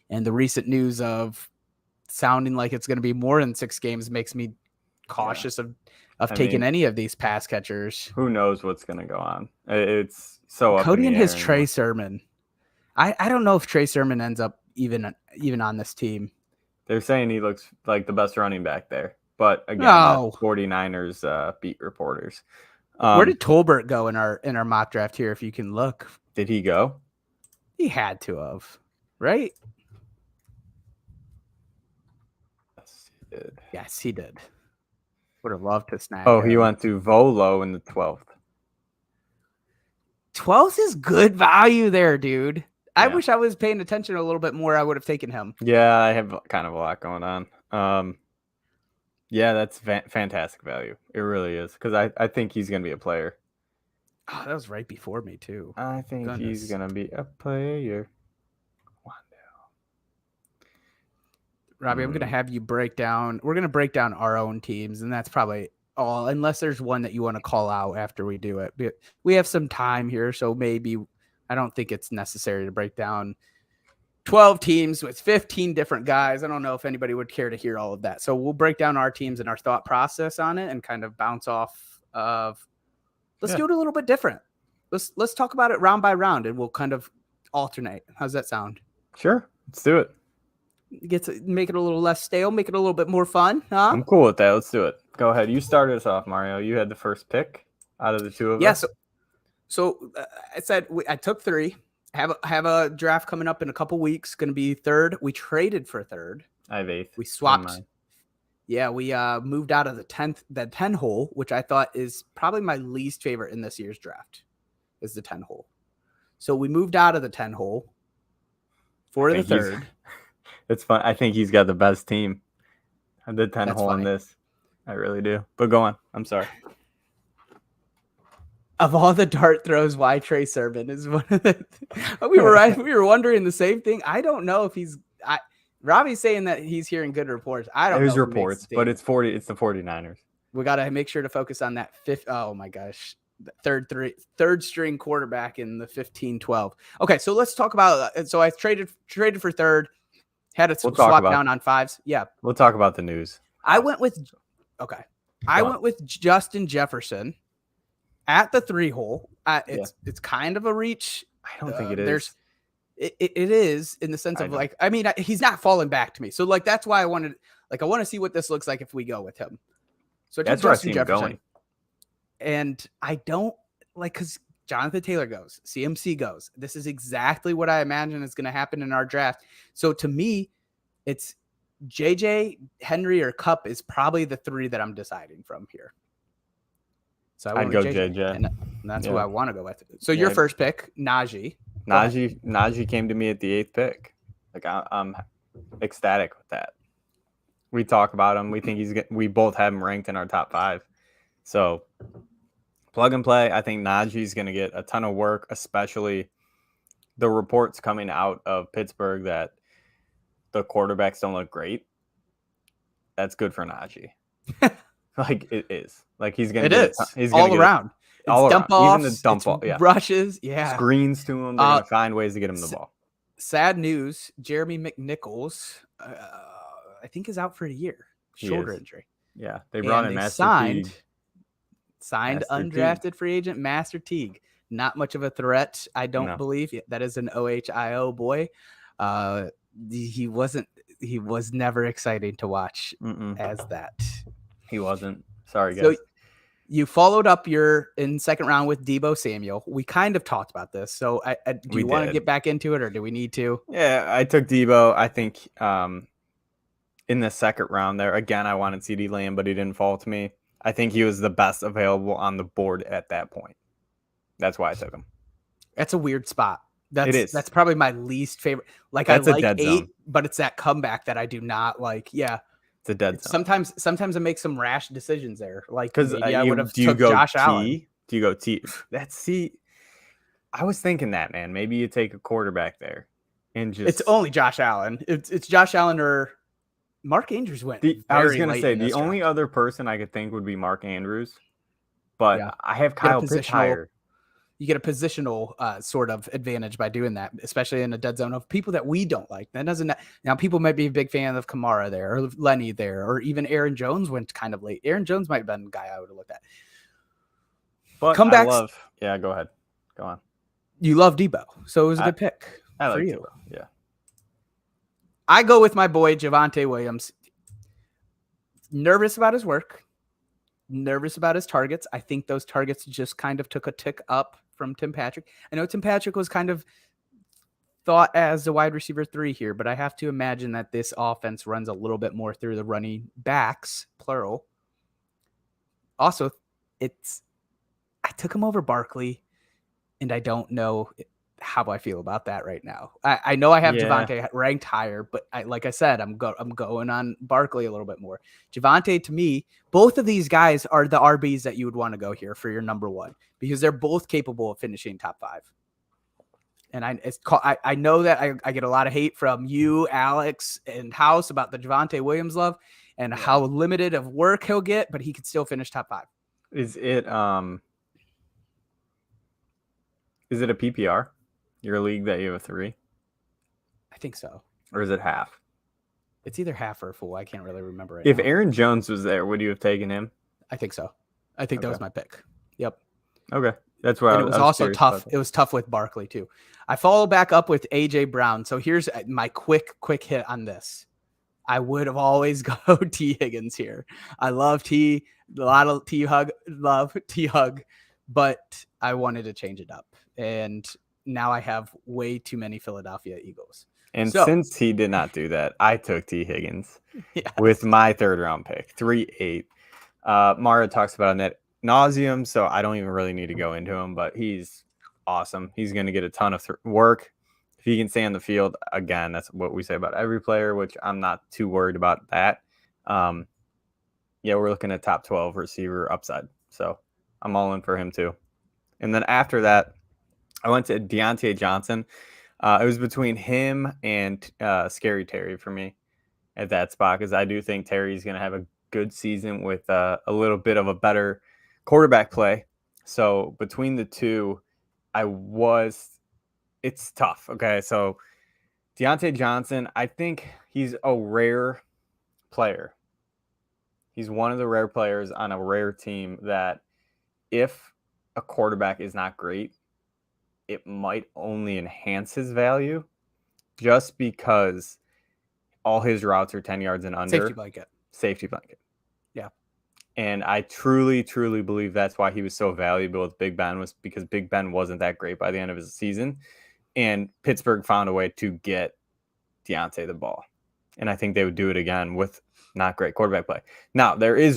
And the recent news of sounding like it's going to be more than 6 games makes me cautious of taking any of these pass catchers. Who knows what's going to go on? It's so up Cody in the and his air Trey Sermon. I don't know if Trey Sermon ends up even on this team. They're saying he looks like the best running back there. But again, 49ers beat reporters. Where did Tolbert go in our mock draft here, if you can look? Did he go? He had to have, right? Yes, he did. Yes, he did. Would have loved to snag. Oh, he went to Volo in the 12th. 12th is good value there, dude. I wish I was paying attention a little bit more. I would have taken him. Yeah, I have kind of a lot going on. Yeah, that's fantastic value. It really is, because I think he's going to be a player. Oh, that was right before me, too. I think he's going to be a player. Robbie, I'm going to have you break down. We're going to break down our own teams, and that's probably all, unless there's one that you want to call out after we do it. But we have some time here, so maybe I don't think it's necessary to break down 12 teams with 15 different guys. I don't know if anybody would care to hear all of that. So we'll break down our teams and our thought process on it and kind of bounce off of let's do it a little bit different. Let's talk about it round by round, and we'll kind of alternate. How's that sound? Sure. Let's do it. Get to make it a little less stale, make it a little bit more fun, huh? I'm cool with that. Let's do it. Go ahead. You started us off, Mario. You had the first pick out of the two of us. So I said I took 3. Have a draft coming up in a couple weeks. Going to be 3rd. We traded for 3rd. I have 8th. We swapped. Yeah, we moved out of the 10 hole, which I thought is probably my least favorite in this year's draft, is the 10 hole. So we moved out of the 10 hole for the 3rd. It's fun. I think he's got the best team. The 10 hole in this. I really do. But go on. I'm sorry. Of all the dart throws, why Trey Sermon is one of the. We were wondering the same thing. I don't know if he's. Robbie's saying that he's hearing good reports. I don't know. There's reports, but it's the 49ers. We got to make sure to focus on that oh my gosh, third string quarterback in the 15-12. Okay, so let's talk about. So I traded for 3rd. Had a swap down on 5s. Yeah. We'll talk about the news. I went with Justin Jefferson at the 3 hole. It's kind of a reach. I don't think it is. It is in the sense of he's not falling back to me. So that's why I want to see what this looks like if we go with him. So that's where Justin Jefferson going. And I don't because Jonathan Taylor goes, CMC goes. This is exactly what I imagine is going to happen in our draft. So to me, it's JJ, Henry, or Kupp is probably the 3 that I'm deciding from here. So I'd go JJ. And that's who I want to go with. So your first pick, Najee. Najee came to me at the 8th pick. I'm ecstatic with that. We talk about him. We think we both have him ranked in our top 5. So plug and play. I think Najee's going to get a ton of work, especially the reports coming out of Pittsburgh that the quarterbacks don't look great. That's good for Najee. It is. He's going to he's all around. all dump around. offs, Even the dump off, rushes, screens to him. They're gonna find ways to get him the ball. Sad news: Jeremy McNichols, I think, is out for a year. Shoulder injury. Yeah, they brought in Master signed Master undrafted Teague. free agent Master Teague. Not much of a threat, I don't believe. That is an OHIO boy. He was never exciting to watch as that. He wasn't. Sorry, guys. So you followed up in second round with Deebo Samuel. We kind of talked about this. So do you want to get back into it, or do we need to? Yeah, I took Deebo. I think in the second round there, again, I wanted CeeDee Lamb, but he didn't fall to me. I think he was the best available on the board at that point. That's why I took him. That's a weird spot. It is. That's probably my least favorite. Like, that's I like a dead 8, zone. but it's that comeback that I do not like. Yeah, it's a dead zone. Sometimes I make some rash decisions there. Like, because I would have took Josh Allen. Do you go T? I was thinking that, man. Maybe you take a quarterback there, and just it's only Josh Allen. It's Josh Allen or Mark Andrews went. I was gonna say the only other person I could think would be Mark Andrews, but I have Kyle Pitts higher. You get a positional sort of advantage by doing that, especially in a dead zone of people that we don't like. That doesn't now people might be a big fan of Kamara there, or Lenny there, or even Aaron Jones went kind of late. Aaron Jones might have been the guy I would have looked at. But comebacks. Yeah, go ahead. Go on. You love Deebo, so it was a good pick for you. Deebo. Yeah. I go with my boy Javonte Williams. Nervous about his work. Nervous about his targets. I think those targets just kind of took a tick up from Tim Patrick. I know Tim Patrick was kind of thought as a wide receiver 3 here, but I have to imagine that this offense runs a little bit more through the running backs, plural. Also, I took him over Barkley, and I don't know how I feel about that right now. I know I have Javonte ranked higher, but like I said, I'm going on Barkley a little bit more. Javonte, to me, both of these guys are the RBs that you would want to go here for your number 1 because they're both capable of finishing top 5. And I know that I get a lot of hate from you, Alex, and House about the Javonte Williams love and how limited of work he'll get, but he could still finish top 5. Is it a PPR? Your league that you have a 3? I think so. Or is it half? It's either half or full. I can't really remember it. If Aaron Jones was there, would you have taken him? I think so. I think that was my pick. Yep. Okay. That's why it was also tough. It was tough with Barkley too. I follow back up with AJ Brown. So here's my quick hit on this. I would have always go T Higgins here. I love a lot of love T Hug, but I wanted to change it up. And now I have way too many Philadelphia Eagles. And since he did not do that, I took T Higgins with my 3rd round pick, 3-8. Mario talks about it ad nauseum, so I don't even really need to go into him, but he's awesome. He's going to get a ton of work. If he can stay on the field, again, that's what we say about every player, which I'm not too worried about that. We're looking at top 12 receiver upside. So I'm all in for him too. And then after that, I went to Deontay Johnson. It was between him and Scary Terry for me at that spot because I do think Terry's going to have a good season with a little bit of a better quarterback play. So between the two, it's tough. Okay, so Deontay Johnson, I think he's a rare player. He's one of the rare players on a rare team that if a quarterback is not great, it might only enhance his value just because all his routes are 10 yards and under. Safety blanket. Yeah. And I truly, truly believe that's why he was so valuable with Big Ben, was because Big Ben wasn't that great by the end of his season. And Pittsburgh found a way to get Deontay the ball. And I think they would do it again with not great quarterback play. Now, there is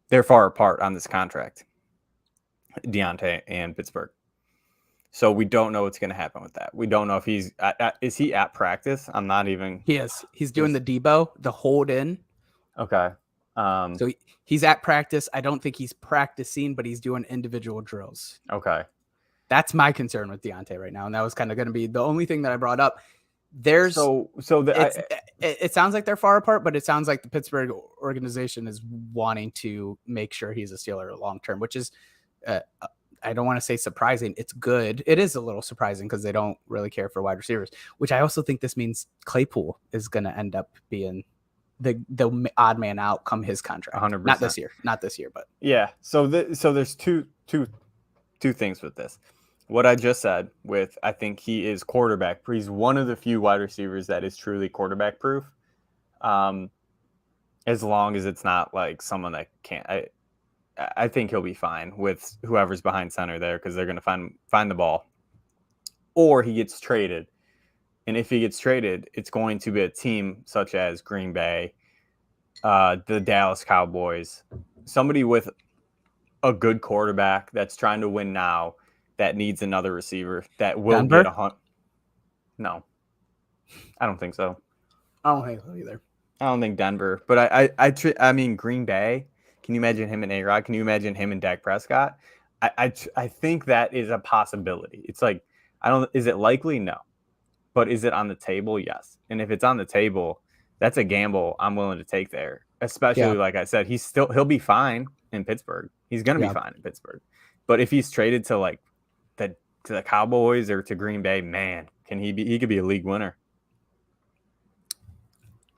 they're far apart on this contract. Deontay and Pittsburgh. So we don't know what's going to happen with that. We don't know if he's is he at practice? I'm not even. He is. He's doing the Debo, the hold in. Okay. So he's at practice. I don't think he's practicing, but he's doing individual drills. Okay. That's my concern with Deontay right now. And that was kind of going to be the only thing that I brought up. There's it sounds like they're far apart, but it sounds like the Pittsburgh organization is wanting to make sure he's a Steeler long term, which is I don't want to say surprising. It's good. It is a little surprising because they don't really care for wide receivers, which I also think this means Claypool is going to end up being the odd man out come his contract. 100%. Not this year, but yeah. So there's two things with this. What I just said with, I think he is quarterback. He's one of the few wide receivers that is truly quarterback proof. As long as it's not like someone that can't, I think he'll be fine with whoever's behind center there because they're going to find the ball. Or he gets traded. And if he gets traded, it's going to be a team such as Green Bay, the Dallas Cowboys, somebody with a good quarterback that's trying to win now, that needs another receiver that will Denver? get a hunt. No, I don't think so. I don't think so either. I don't think Denver, but I mean Green Bay. Can you imagine him and A-Rod? Can you imagine him and Dak Prescott? I think that is a possibility. It's like is it likely? No, but is it on the table? Yes. And if it's on the table, that's a gamble I'm willing to take there. Especially like I said, he'll be fine in Pittsburgh. He's gonna be fine in Pittsburgh. But if he's traded to like to the Cowboys or to Green Bay, man, he could be a league winner.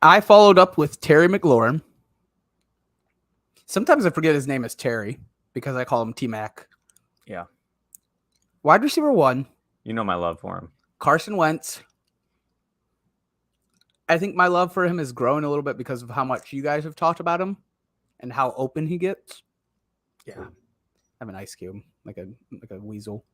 I followed up with Terry McLaurin. Sometimes I forget his name is Terry because I call him T-Mac. Yeah. Wide receiver 1. You know my love for him. Carson Wentz. I think my love for him is growing a little bit because of how much you guys have talked about him and how open he gets. Yeah. I have an ice cube, like a weasel.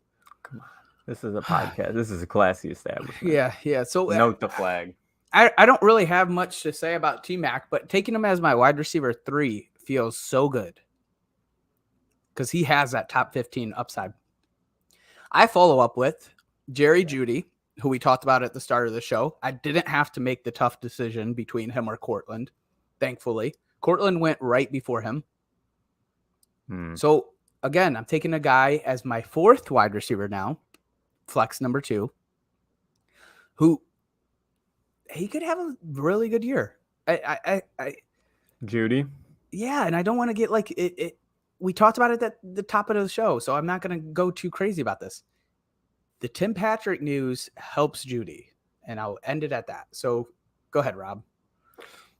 Come on. This is a podcast. This is a classy establishment. Yeah. So note the flag. I don't really have much to say about T-Mac, but taking him as my wide receiver 3 feels so good because he has that top 15 upside. I follow up with Jerry Jeudy, who we talked about at the start of the show. I didn't have to make the tough decision between him or Cortland, thankfully. Cortland went right before him. So, again, I'm taking a guy as my 4th wide receiver now, flex number 2, who he could have a really good year. Jeudy? Yeah, and I don't want to get like it. We talked about it at the top of the show, so I'm not going to go too crazy about this. The Tim Patrick news helps Jeudy, and I'll end it at that. So go ahead, Rob.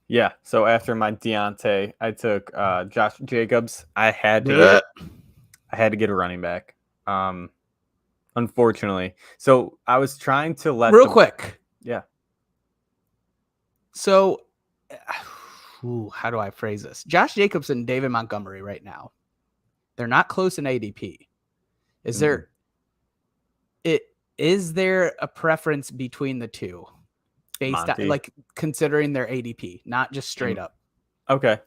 Yeah, so after my Deontay, I took Josh Jacobs. I had to get a running back. Unfortunately. So I was trying to let quick. Yeah. So how do I phrase this? Josh Jacobs and David Montgomery right now. They're not close in ADP. Is there a preference between the two based on, like, considering their ADP, not just straight up? Okay.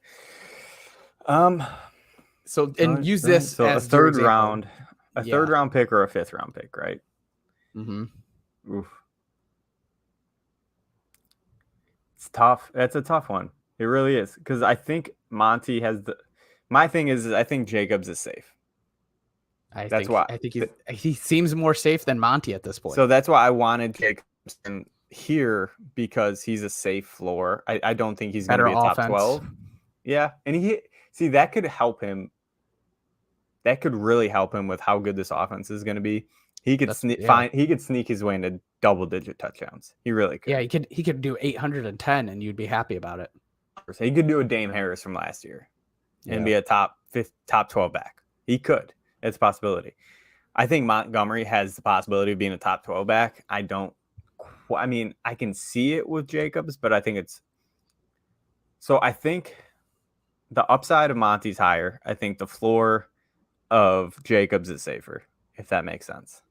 So and use this as a third round pick or a 5th round pick, right? Mm-hmm. Oof. It's tough. That's a tough one. It really is, because I think Monty has my thing is I think Jacobs is safe. I think he seems more safe than Monty at this point. So that's why I wanted Jacobs here, because he's a safe floor. I don't think he's going to be a top 12. Yeah, and that could help him. That could really help him with how good this offense is going to be. He could sneak his way into double-digit touchdowns. He really could. Yeah, he could do 810, and you'd be happy about it. He could do a Dame Harris from last year and be a top 12 back. He could. It's a possibility. I think Montgomery has the possibility of being a top 12 back. I can see it with Jacobs, but I think I think the upside of Monty's higher. I think the floor of Jacobs is safer, if that makes sense.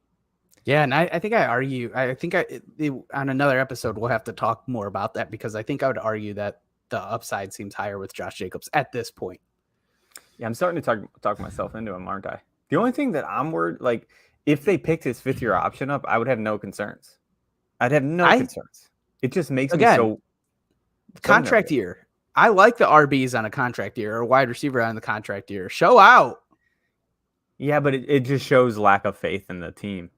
Yeah, and I think on another episode we'll have to talk more about that, because I think I would argue that the upside seems higher with Josh Jacobs at this point. Yeah, I'm starting to talk myself into him, aren't I? The only thing that I'm worried, like, if they picked his 5th-year option up, I would have no concerns. I'd have no concerns. It just makes me so contract year. I like the RBs on a contract year or wide receiver on the contract year. Show out. Yeah, but it just shows lack of faith in the team.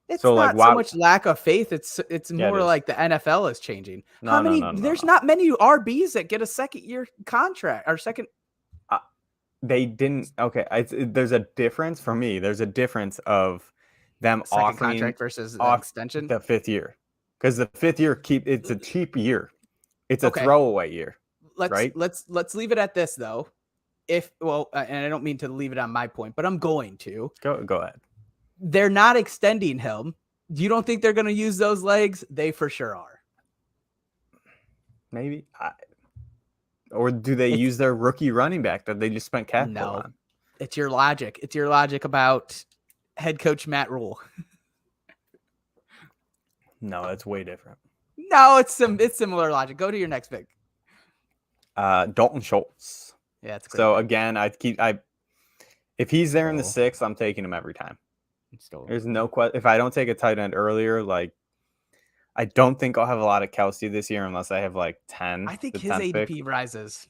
It's So, not so much lack of faith. It's more like the NFL is changing. No. There's not many RBs that get a second-year contract or second. They didn't. Okay, there's a difference for me. There's a difference of them Second offering contract versus the extension. The 5th year, because the 5th year it's a cheap year. It's a Okay. throwaway year. Let's leave it at this though. And I don't mean to leave it on my point, but I'm going to go ahead. They're not extending him. You don't think they're going to use those legs? They for sure are. Maybe. Or do they use their rookie running back that they just spent capital on? It's your logic. It's your logic about head coach Matt Rule. No, that's way different. No, it's similar logic. Go to your next pick. Dalton Schultz. Yeah, it's so pick. Again, if he's there in the 6th, I'm taking him every time. There's no question. If I don't take a tight end earlier, like I don't think I'll have a lot of Kelsey this year unless I have like 10. I think his ADP rises.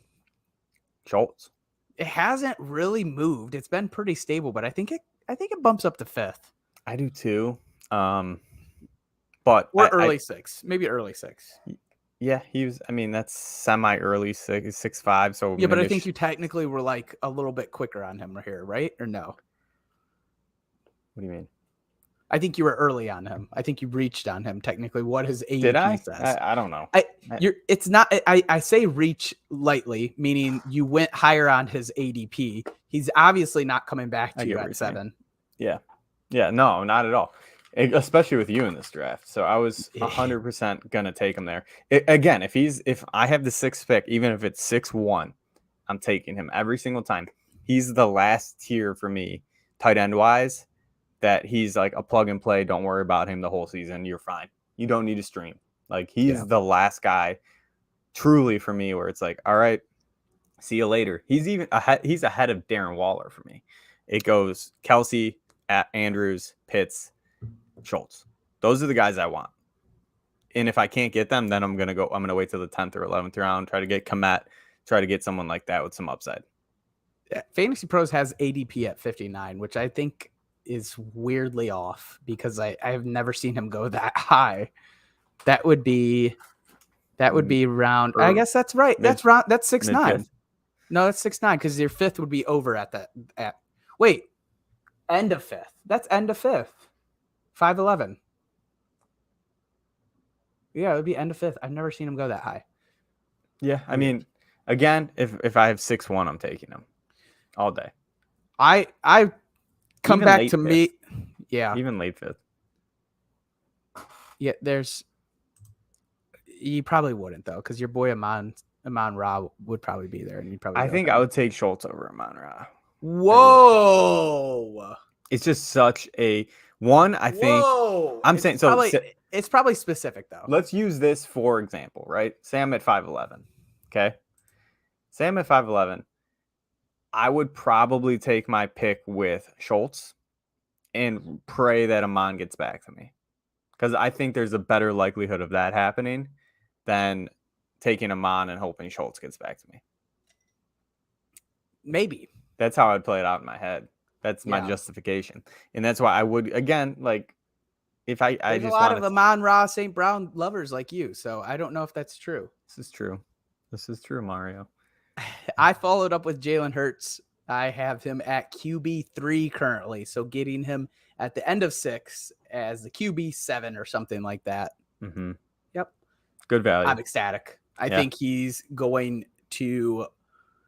Schultz. It hasn't really moved. It's been pretty stable, but I think it bumps up to 5th. I do too. But early 6, maybe early 6. Yeah, he was. I mean, that's semi-early 6'5". So yeah, but I think you technically were like a little bit quicker on him here, right? Or no? What do you mean? I think you were early on him. I think you reached on him technically. What his ADP Did I? says. I don't know. It's not. I say reach lightly, meaning you went higher on his ADP. He's obviously not coming back to you at 7. Yeah. No, not at all. Especially with you in this draft. So I was 100% gonna take him there. Again, if I have the 6th pick, even if it's 6-1, I'm taking him every single time. He's the last tier for me, tight end wise. That he's like a plug and play. Don't worry about him the whole season. You're fine. You don't need to stream. Like he's the last guy truly for me where it's like, all right, see you later. He's ahead of Darren Waller for me. It goes Kelsey, Andrews, Pitts, Schultz. Those are the guys I want. And if I can't get them, then I'm going to wait till the 10th or 11th round, try to get Komet, try to get someone like that with some upside. Yeah, Fantasy Pros has ADP at 59, which I think is weirdly off because I have never seen him go that high. That would be round. I guess that's right. That's 6'9". No, that's 6'9" because your 5th would be over at end of 5th. That's end of 5th. 5'11". Yeah, it would be end of 5th. I've never seen him go that high. Yeah, I mean, again, if I have 6'1", I'm taking him all day. I come even back to 5th. Me. Yeah. Even late 5th. Yeah, you probably wouldn't though, because your boy Amon Ra would probably be there, and you probably. I think I would take Schultz over Amon Ra. Whoa! It's just such a one. I think. Whoa! I'm saying so. It's probably specific though. Let's use this for example, right? Say I'm at 5'11". Okay. Say I'm at 5'11". I would probably take my pick with Schultz and pray that Amon gets back to me. Because I think there's a better likelihood of that happening than taking Amon and hoping Schultz gets back to me. Maybe. That's how I'd play it out in my head. That's my justification. And that's why I would, again, like, if I just a lot of Amon Ra St. Brown lovers like you, so I don't know if that's true. This is true, Mario. I followed up with Jalen Hurts. I have him at QB3 currently, so getting him at the end of 6 as the QB7 or something like that. Mm-hmm. Yep. Good value. I'm ecstatic. I think he's going to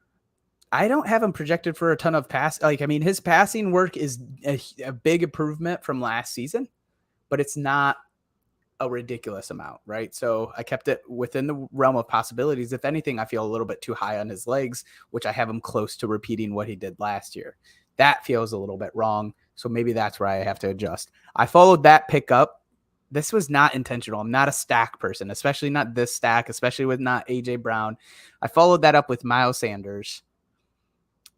– I don't have him projected for a ton of pass. Like, I mean, his passing work is a big improvement from last season, but it's not a ridiculous amount, right? So I kept it within the realm of possibilities. If anything, I feel a little bit too high on his legs, which I have him close to repeating what he did last year. That feels a little bit wrong. So maybe that's where I have to adjust. I followed that pick up. This was not intentional. I'm not a stack person, especially not this stack, especially with not AJ Brown. I followed that up with Miles Sanders.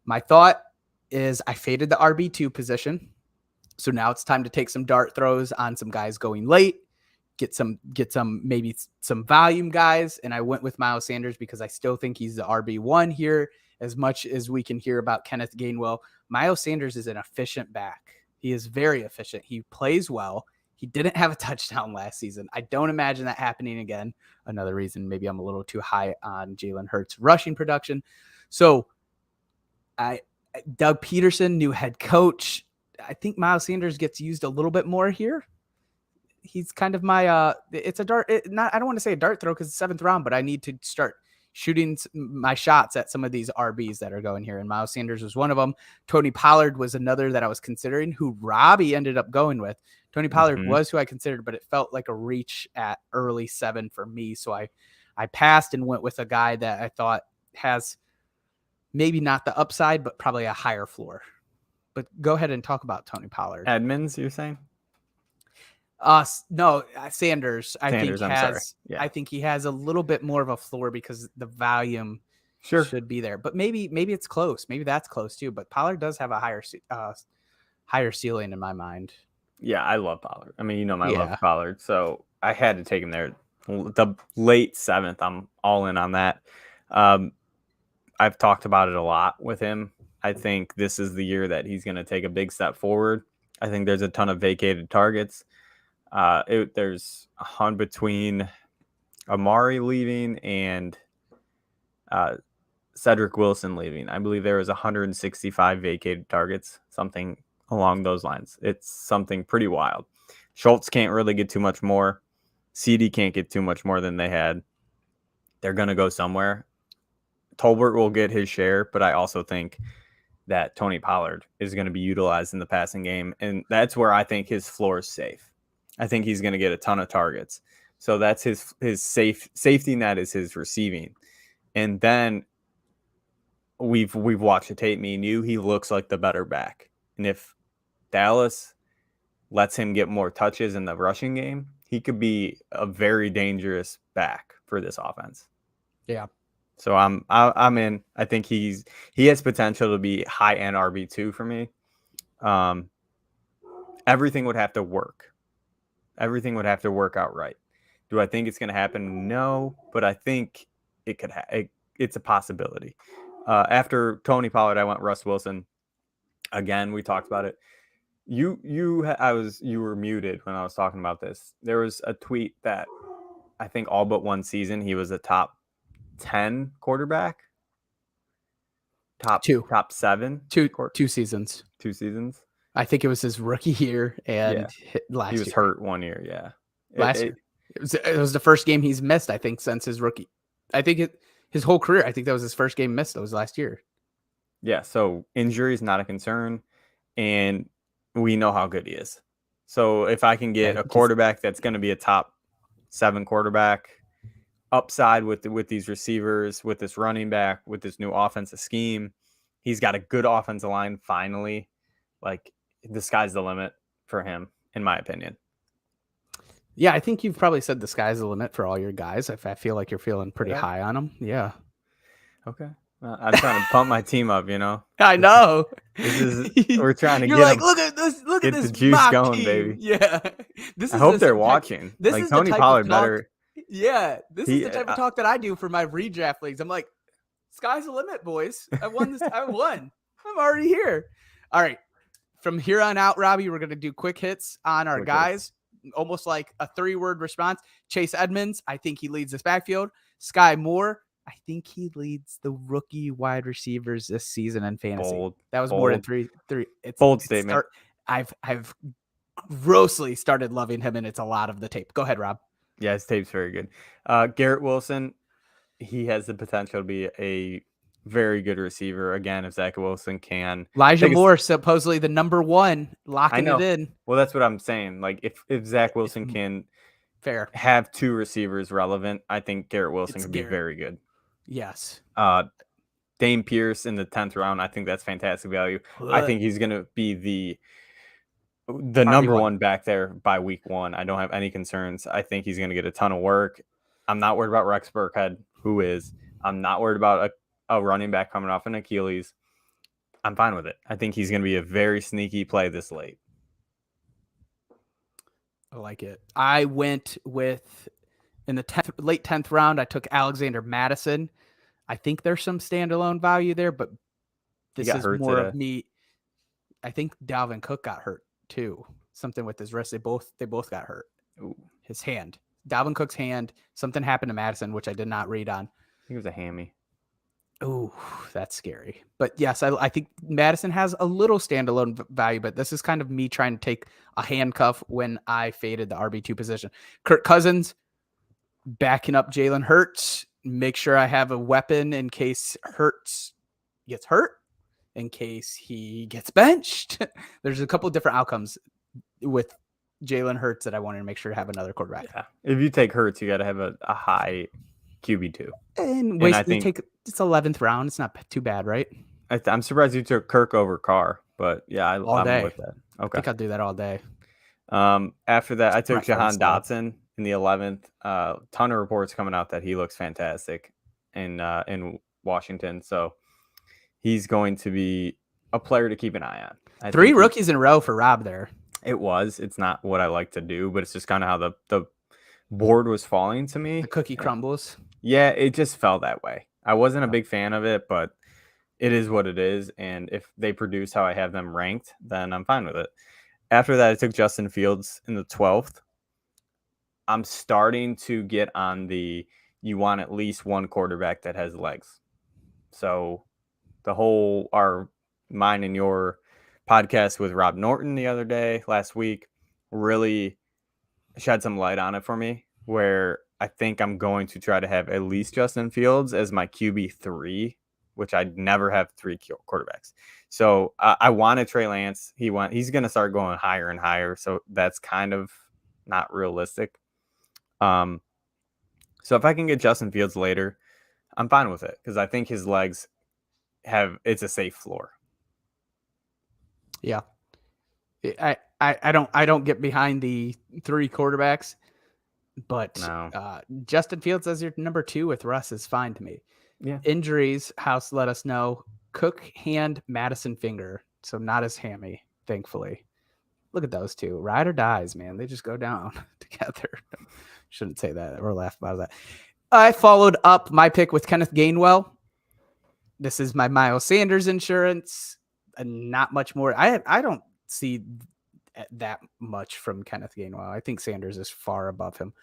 My thought is I faded the RB2 position. So now it's time to take some dart throws on some guys going late. Get some maybe some volume guys, and I went with Miles Sanders because I still think he's the RB1 here. As much as we can hear about Kenneth Gainwell, Miles Sanders is an efficient back. He is very efficient. He plays well. He didn't have a touchdown last season. I don't imagine that happening again. Another reason maybe I'm a little too high on Jalen Hurts' rushing production. So Doug Peterson, new head coach. I think Miles Sanders gets used a little bit more here. He's kind of my it's a dart. I don't want to say a dart throw because it's 7th round, but I need to start shooting my shots at some of these RBs that are going here. And Miles Sanders was one of them. Tony Pollard was another that I was considering, who Robbie ended up going with. Tony Pollard was who I considered, but it felt like a reach at early 7 for me. So I passed and went with a guy that I thought has maybe not the upside, but probably a higher floor. But go ahead and talk about Tony Pollard. Edmonds, you're saying? No, Sanders. I think he has a little bit more of a floor because the volume should be there. But maybe it's close. Maybe that's close too. But Pollard does have a higher ceiling in my mind. Yeah, I love Pollard. I mean, I love Pollard, so I had to take him there. The late 7th, I'm all in on that. I've talked about it a lot with him. I think this is the year that he's going to take a big step forward. I think there's a ton of vacated targets. There's a hunt between Amari leaving and Cedric Wilson leaving. I believe there was 165 vacated targets, something along those lines. It's something pretty wild. Schultz can't really get too much more. CD can't get too much more than they had. They're going to go somewhere. Tolbert will get his share, but I also think that Tony Pollard is going to be utilized in the passing game, and that's where I think his floor is safe. I think he's going to get a ton of targets. So that's his safety net is his receiving. And then we've watched the tape, me and you, he looks like the better back. And if Dallas lets him get more touches in the rushing game, he could be a very dangerous back for this offense. Yeah. So I'm in. I think he has potential to be high end RB2 for me. Everything would have to work. Everything would have to work out right. Do I think it's going to happen? No, but I think it could. It's a possibility. After Tony Pollard, I went Russ Wilson. Again, we talked about it. You were muted when I was talking about this. There was a tweet that I think all but one season he was a top 10 quarterback. Top 7. Two seasons. 2 seasons. I think it was his rookie year and last year. He was hurt one year, yeah. Last year. It was the first game he's missed, I think, since his rookie. I think his whole career, I think that was his first game missed. That was last year. Yeah, so injury is not a concern, and we know how good he is. So if I can get a quarterback that's going to be a top 7 quarterback, upside with these receivers, with this running back, with this new offensive scheme, he's got a good offensive line finally. Like, the sky's the limit for him, in my opinion. Yeah, I think you've probably said the sky's the limit for all your guys. If I feel like you're feeling pretty high on them. Yeah. Okay. I'm trying to pump my team up, I know. We're trying to You're get like, them, look at this the juice going, team. baby. Yeah. I hope they're watching. This like is Tony Pollard better. Yeah. This is the type of talk that I do for my redraft leagues. I'm like, sky's the limit, boys. I won this. I won. I'm already here. All right. From here on out, Robbie, we're going to do quick hits on our guys. Almost like a 3-word response. Chase Edmonds, I think he leads this backfield. Sky Moore, I think he leads the rookie wide receivers this season in fantasy. That was more than three. It's bold statement. I've grossly started loving him, and it's a lot of the tape. Go ahead, Rob. Yeah, his tape's very good. Garrett Wilson, he has the potential to be a very good receiver. Again, if Zach Wilson can. Elijah Moore, supposedly the number 1, locking it in. Well, that's what I'm saying. Like, if Zach Wilson can have 2 receivers relevant, I think Garrett Wilson can be very good. Yes. Dame Pierce in the 10th round, I think that's fantastic value. I think he's going to be the number 1 back there by week 1. I don't have any concerns. I think he's going to get a ton of work. I'm not worried about Rex Burkhead, who is. I'm not worried about a running back coming off an Achilles. I'm fine with it. I think he's going to be a very sneaky play this late. I like it. I went with, in the late 10th round, I took Alexander Madison. I think there's some standalone value there, but this is more of me. I think Dalvin Cook got hurt too. something with his wrist. They both got hurt. Ooh. His hand, Dalvin Cook's hand. Something happened to Madison, which I did not read on. I think it was a hammy. Oh, that's scary. But yes, I think Madison has a little standalone value, but this is kind of me trying to take a handcuff when I faded the RB2 position. Kirk Cousins backing up Jalen Hurts. Make sure I have a weapon in case Hurts gets hurt, in case he gets benched. There's a couple of different outcomes with Jalen Hurts that I wanted to make sure to have another quarterback. Yeah. If you take Hurts, you got to have a high QB2. And I think take it's 11th round. It's not too bad, right? I'm surprised you took Kirk over Carr, but yeah, I'm with that. Okay. I think I'll do that all day. After that, I took Jahan Dotson in the 11th. Ton of reports coming out that he looks fantastic in Washington. So he's going to be a player to keep an eye on. 3 rookies in a row for Rob there. It's not what I like to do, but it's just kind of how the board was falling to me. The cookie crumbles. Yeah, it just fell that way. I wasn't a big fan of it, but it is what it is. And if they produce how I have them ranked, then I'm fine with it. After that, I took Justin Fields in the 12th. I'm starting to get on you want at least one quarterback that has legs. So mine and your podcast with Rob Norton last week really shed some light on it for me, where I think I'm going to try to have at least Justin Fields as my QB3, which I'd never have 3 quarterbacks. So I wanted Trey Lance. He's going to start going higher and higher. So that's kind of not realistic. So if I can get Justin Fields later, I'm fine with it because I think his legs it's a safe floor. Yeah. I don't get behind the 3 quarterbacks, but no. Justin Fields as your number 2 with Russ is fine to me. Yeah. Injuries, House let us know. Cook hand, Madison finger. So not as hammy, thankfully. Look at those 2. Ride or dies, man. They just go down together. Shouldn't say that or laugh about that. I followed up my pick with Kenneth Gainwell. This is my Miles Sanders insurance. And not much more. I don't see that much from Kenneth Gainwell. I think Sanders is far above him.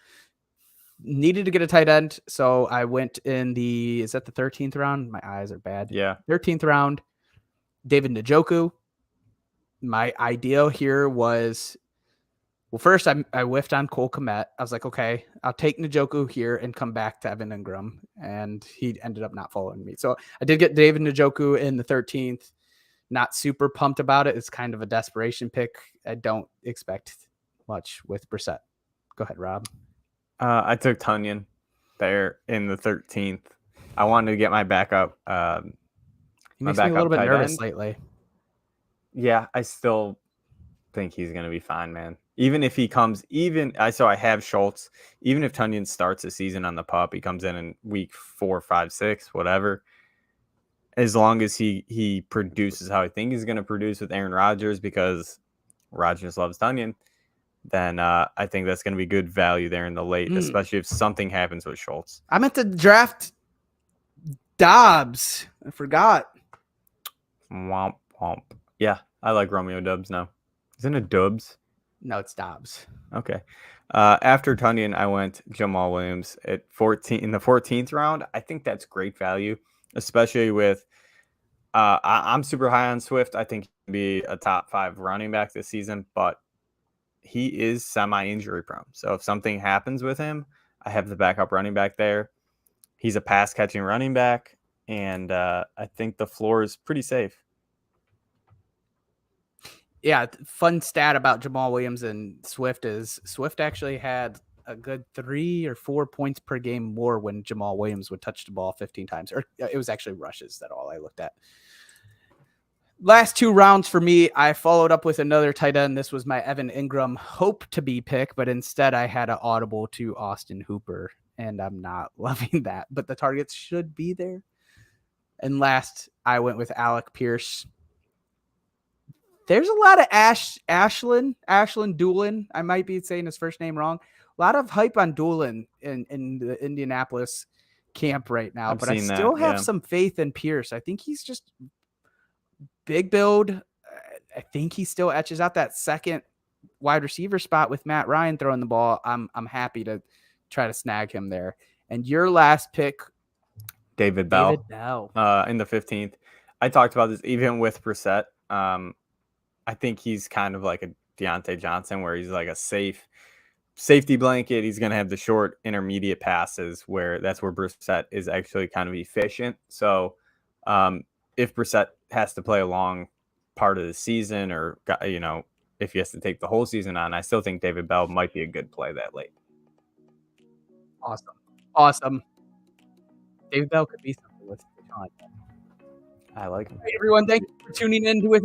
Needed to get a tight end, so I went in is that the 13th round? My eyes are bad. Yeah. 13th round, David Njoku. My idea here was, well, first I whiffed on Cole Kmet. I was like, okay, I'll take Njoku here and come back to Evan Ingram, and he ended up not following me. So I did get David Njoku in the 13th. Not super pumped about it. It's kind of a desperation pick. I don't expect much with Brissett. Go ahead, Rob. I took Tunyon there in the 13th. I wanted to get my backup. He makes me a little bit nervous lately. Yeah, I still think he's going to be fine, man. Even if he comes, I have Schultz. Even if Tunyon starts the season on the pup, he comes in week 4, 5, 6, whatever. As long as he produces how I think he's going to produce with Aaron Rodgers, because Rodgers loves Tunyon, then I think that's going to be good value there in the late, especially if something happens with Schultz. I meant to draft Dobbs. I forgot. Womp womp. Yeah, I like Romeo Dubs now. Isn't it Dubs? No, it's Dobbs. Okay. After Tunyon, I went Jamal Williams at 14 in the 14th round. I think that's great value, especially with I'm super high on Swift. I think he'll be a top 5 running back this season, but he is semi-injury prone. So if something happens with him, I have the backup running back there. He's a pass-catching running back, and I think the floor is pretty safe. Yeah, fun stat about Jamal Williams and Swift is Swift actually had a good 3 or 4 points per game more when Jamal Williams would touch the ball 15 times. Or it was actually rushes that all I looked at. Last 2 rounds for me, I followed up with another tight end. This was my Evan Ingram hope to be pick, but instead I had an audible to Austin Hooper, and I'm not loving that. But the targets should be there. And last, I went with Alec Pierce. There's a lot of Ashland Doolin. I might be saying his first name wrong. A lot of hype on Doolin in the Indianapolis camp right now, but I still have some faith in Pierce. I think he's just big build. I think he still etches out that second wide receiver spot with Matt Ryan throwing the ball, I'm happy to try to snag him there. And your last pick, David Bell. In the 15th. I talked about this even with Brissett. I think he's kind of like a Deontay Johnson, where he's like a safety blanket. He's going to have the short intermediate passes where that's where Brissett is actually kind of efficient. So if Brissett has to play a long part of the season, or, you know, if he has to take the whole season on, I still think David Bell might be a good play that late. Awesome. David Bell could be something with Sean. I like him. Hey, everyone, thank you for tuning in to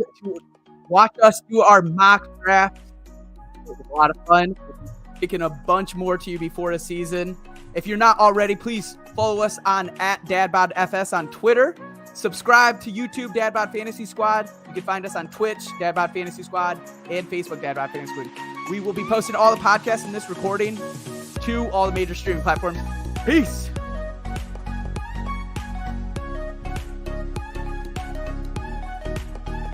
watch us do our mock draft. It was a lot of fun. We'll be picking a bunch more to you before the season. If you're not already, please follow us on @DadBodFS on Twitter. Subscribe to YouTube, DadBod Fantasy Squad. You can find us on Twitch, DadBod Fantasy Squad, and Facebook, DadBod Fantasy Squad. We will be posting all the podcasts in this recording to all the major streaming platforms. Peace.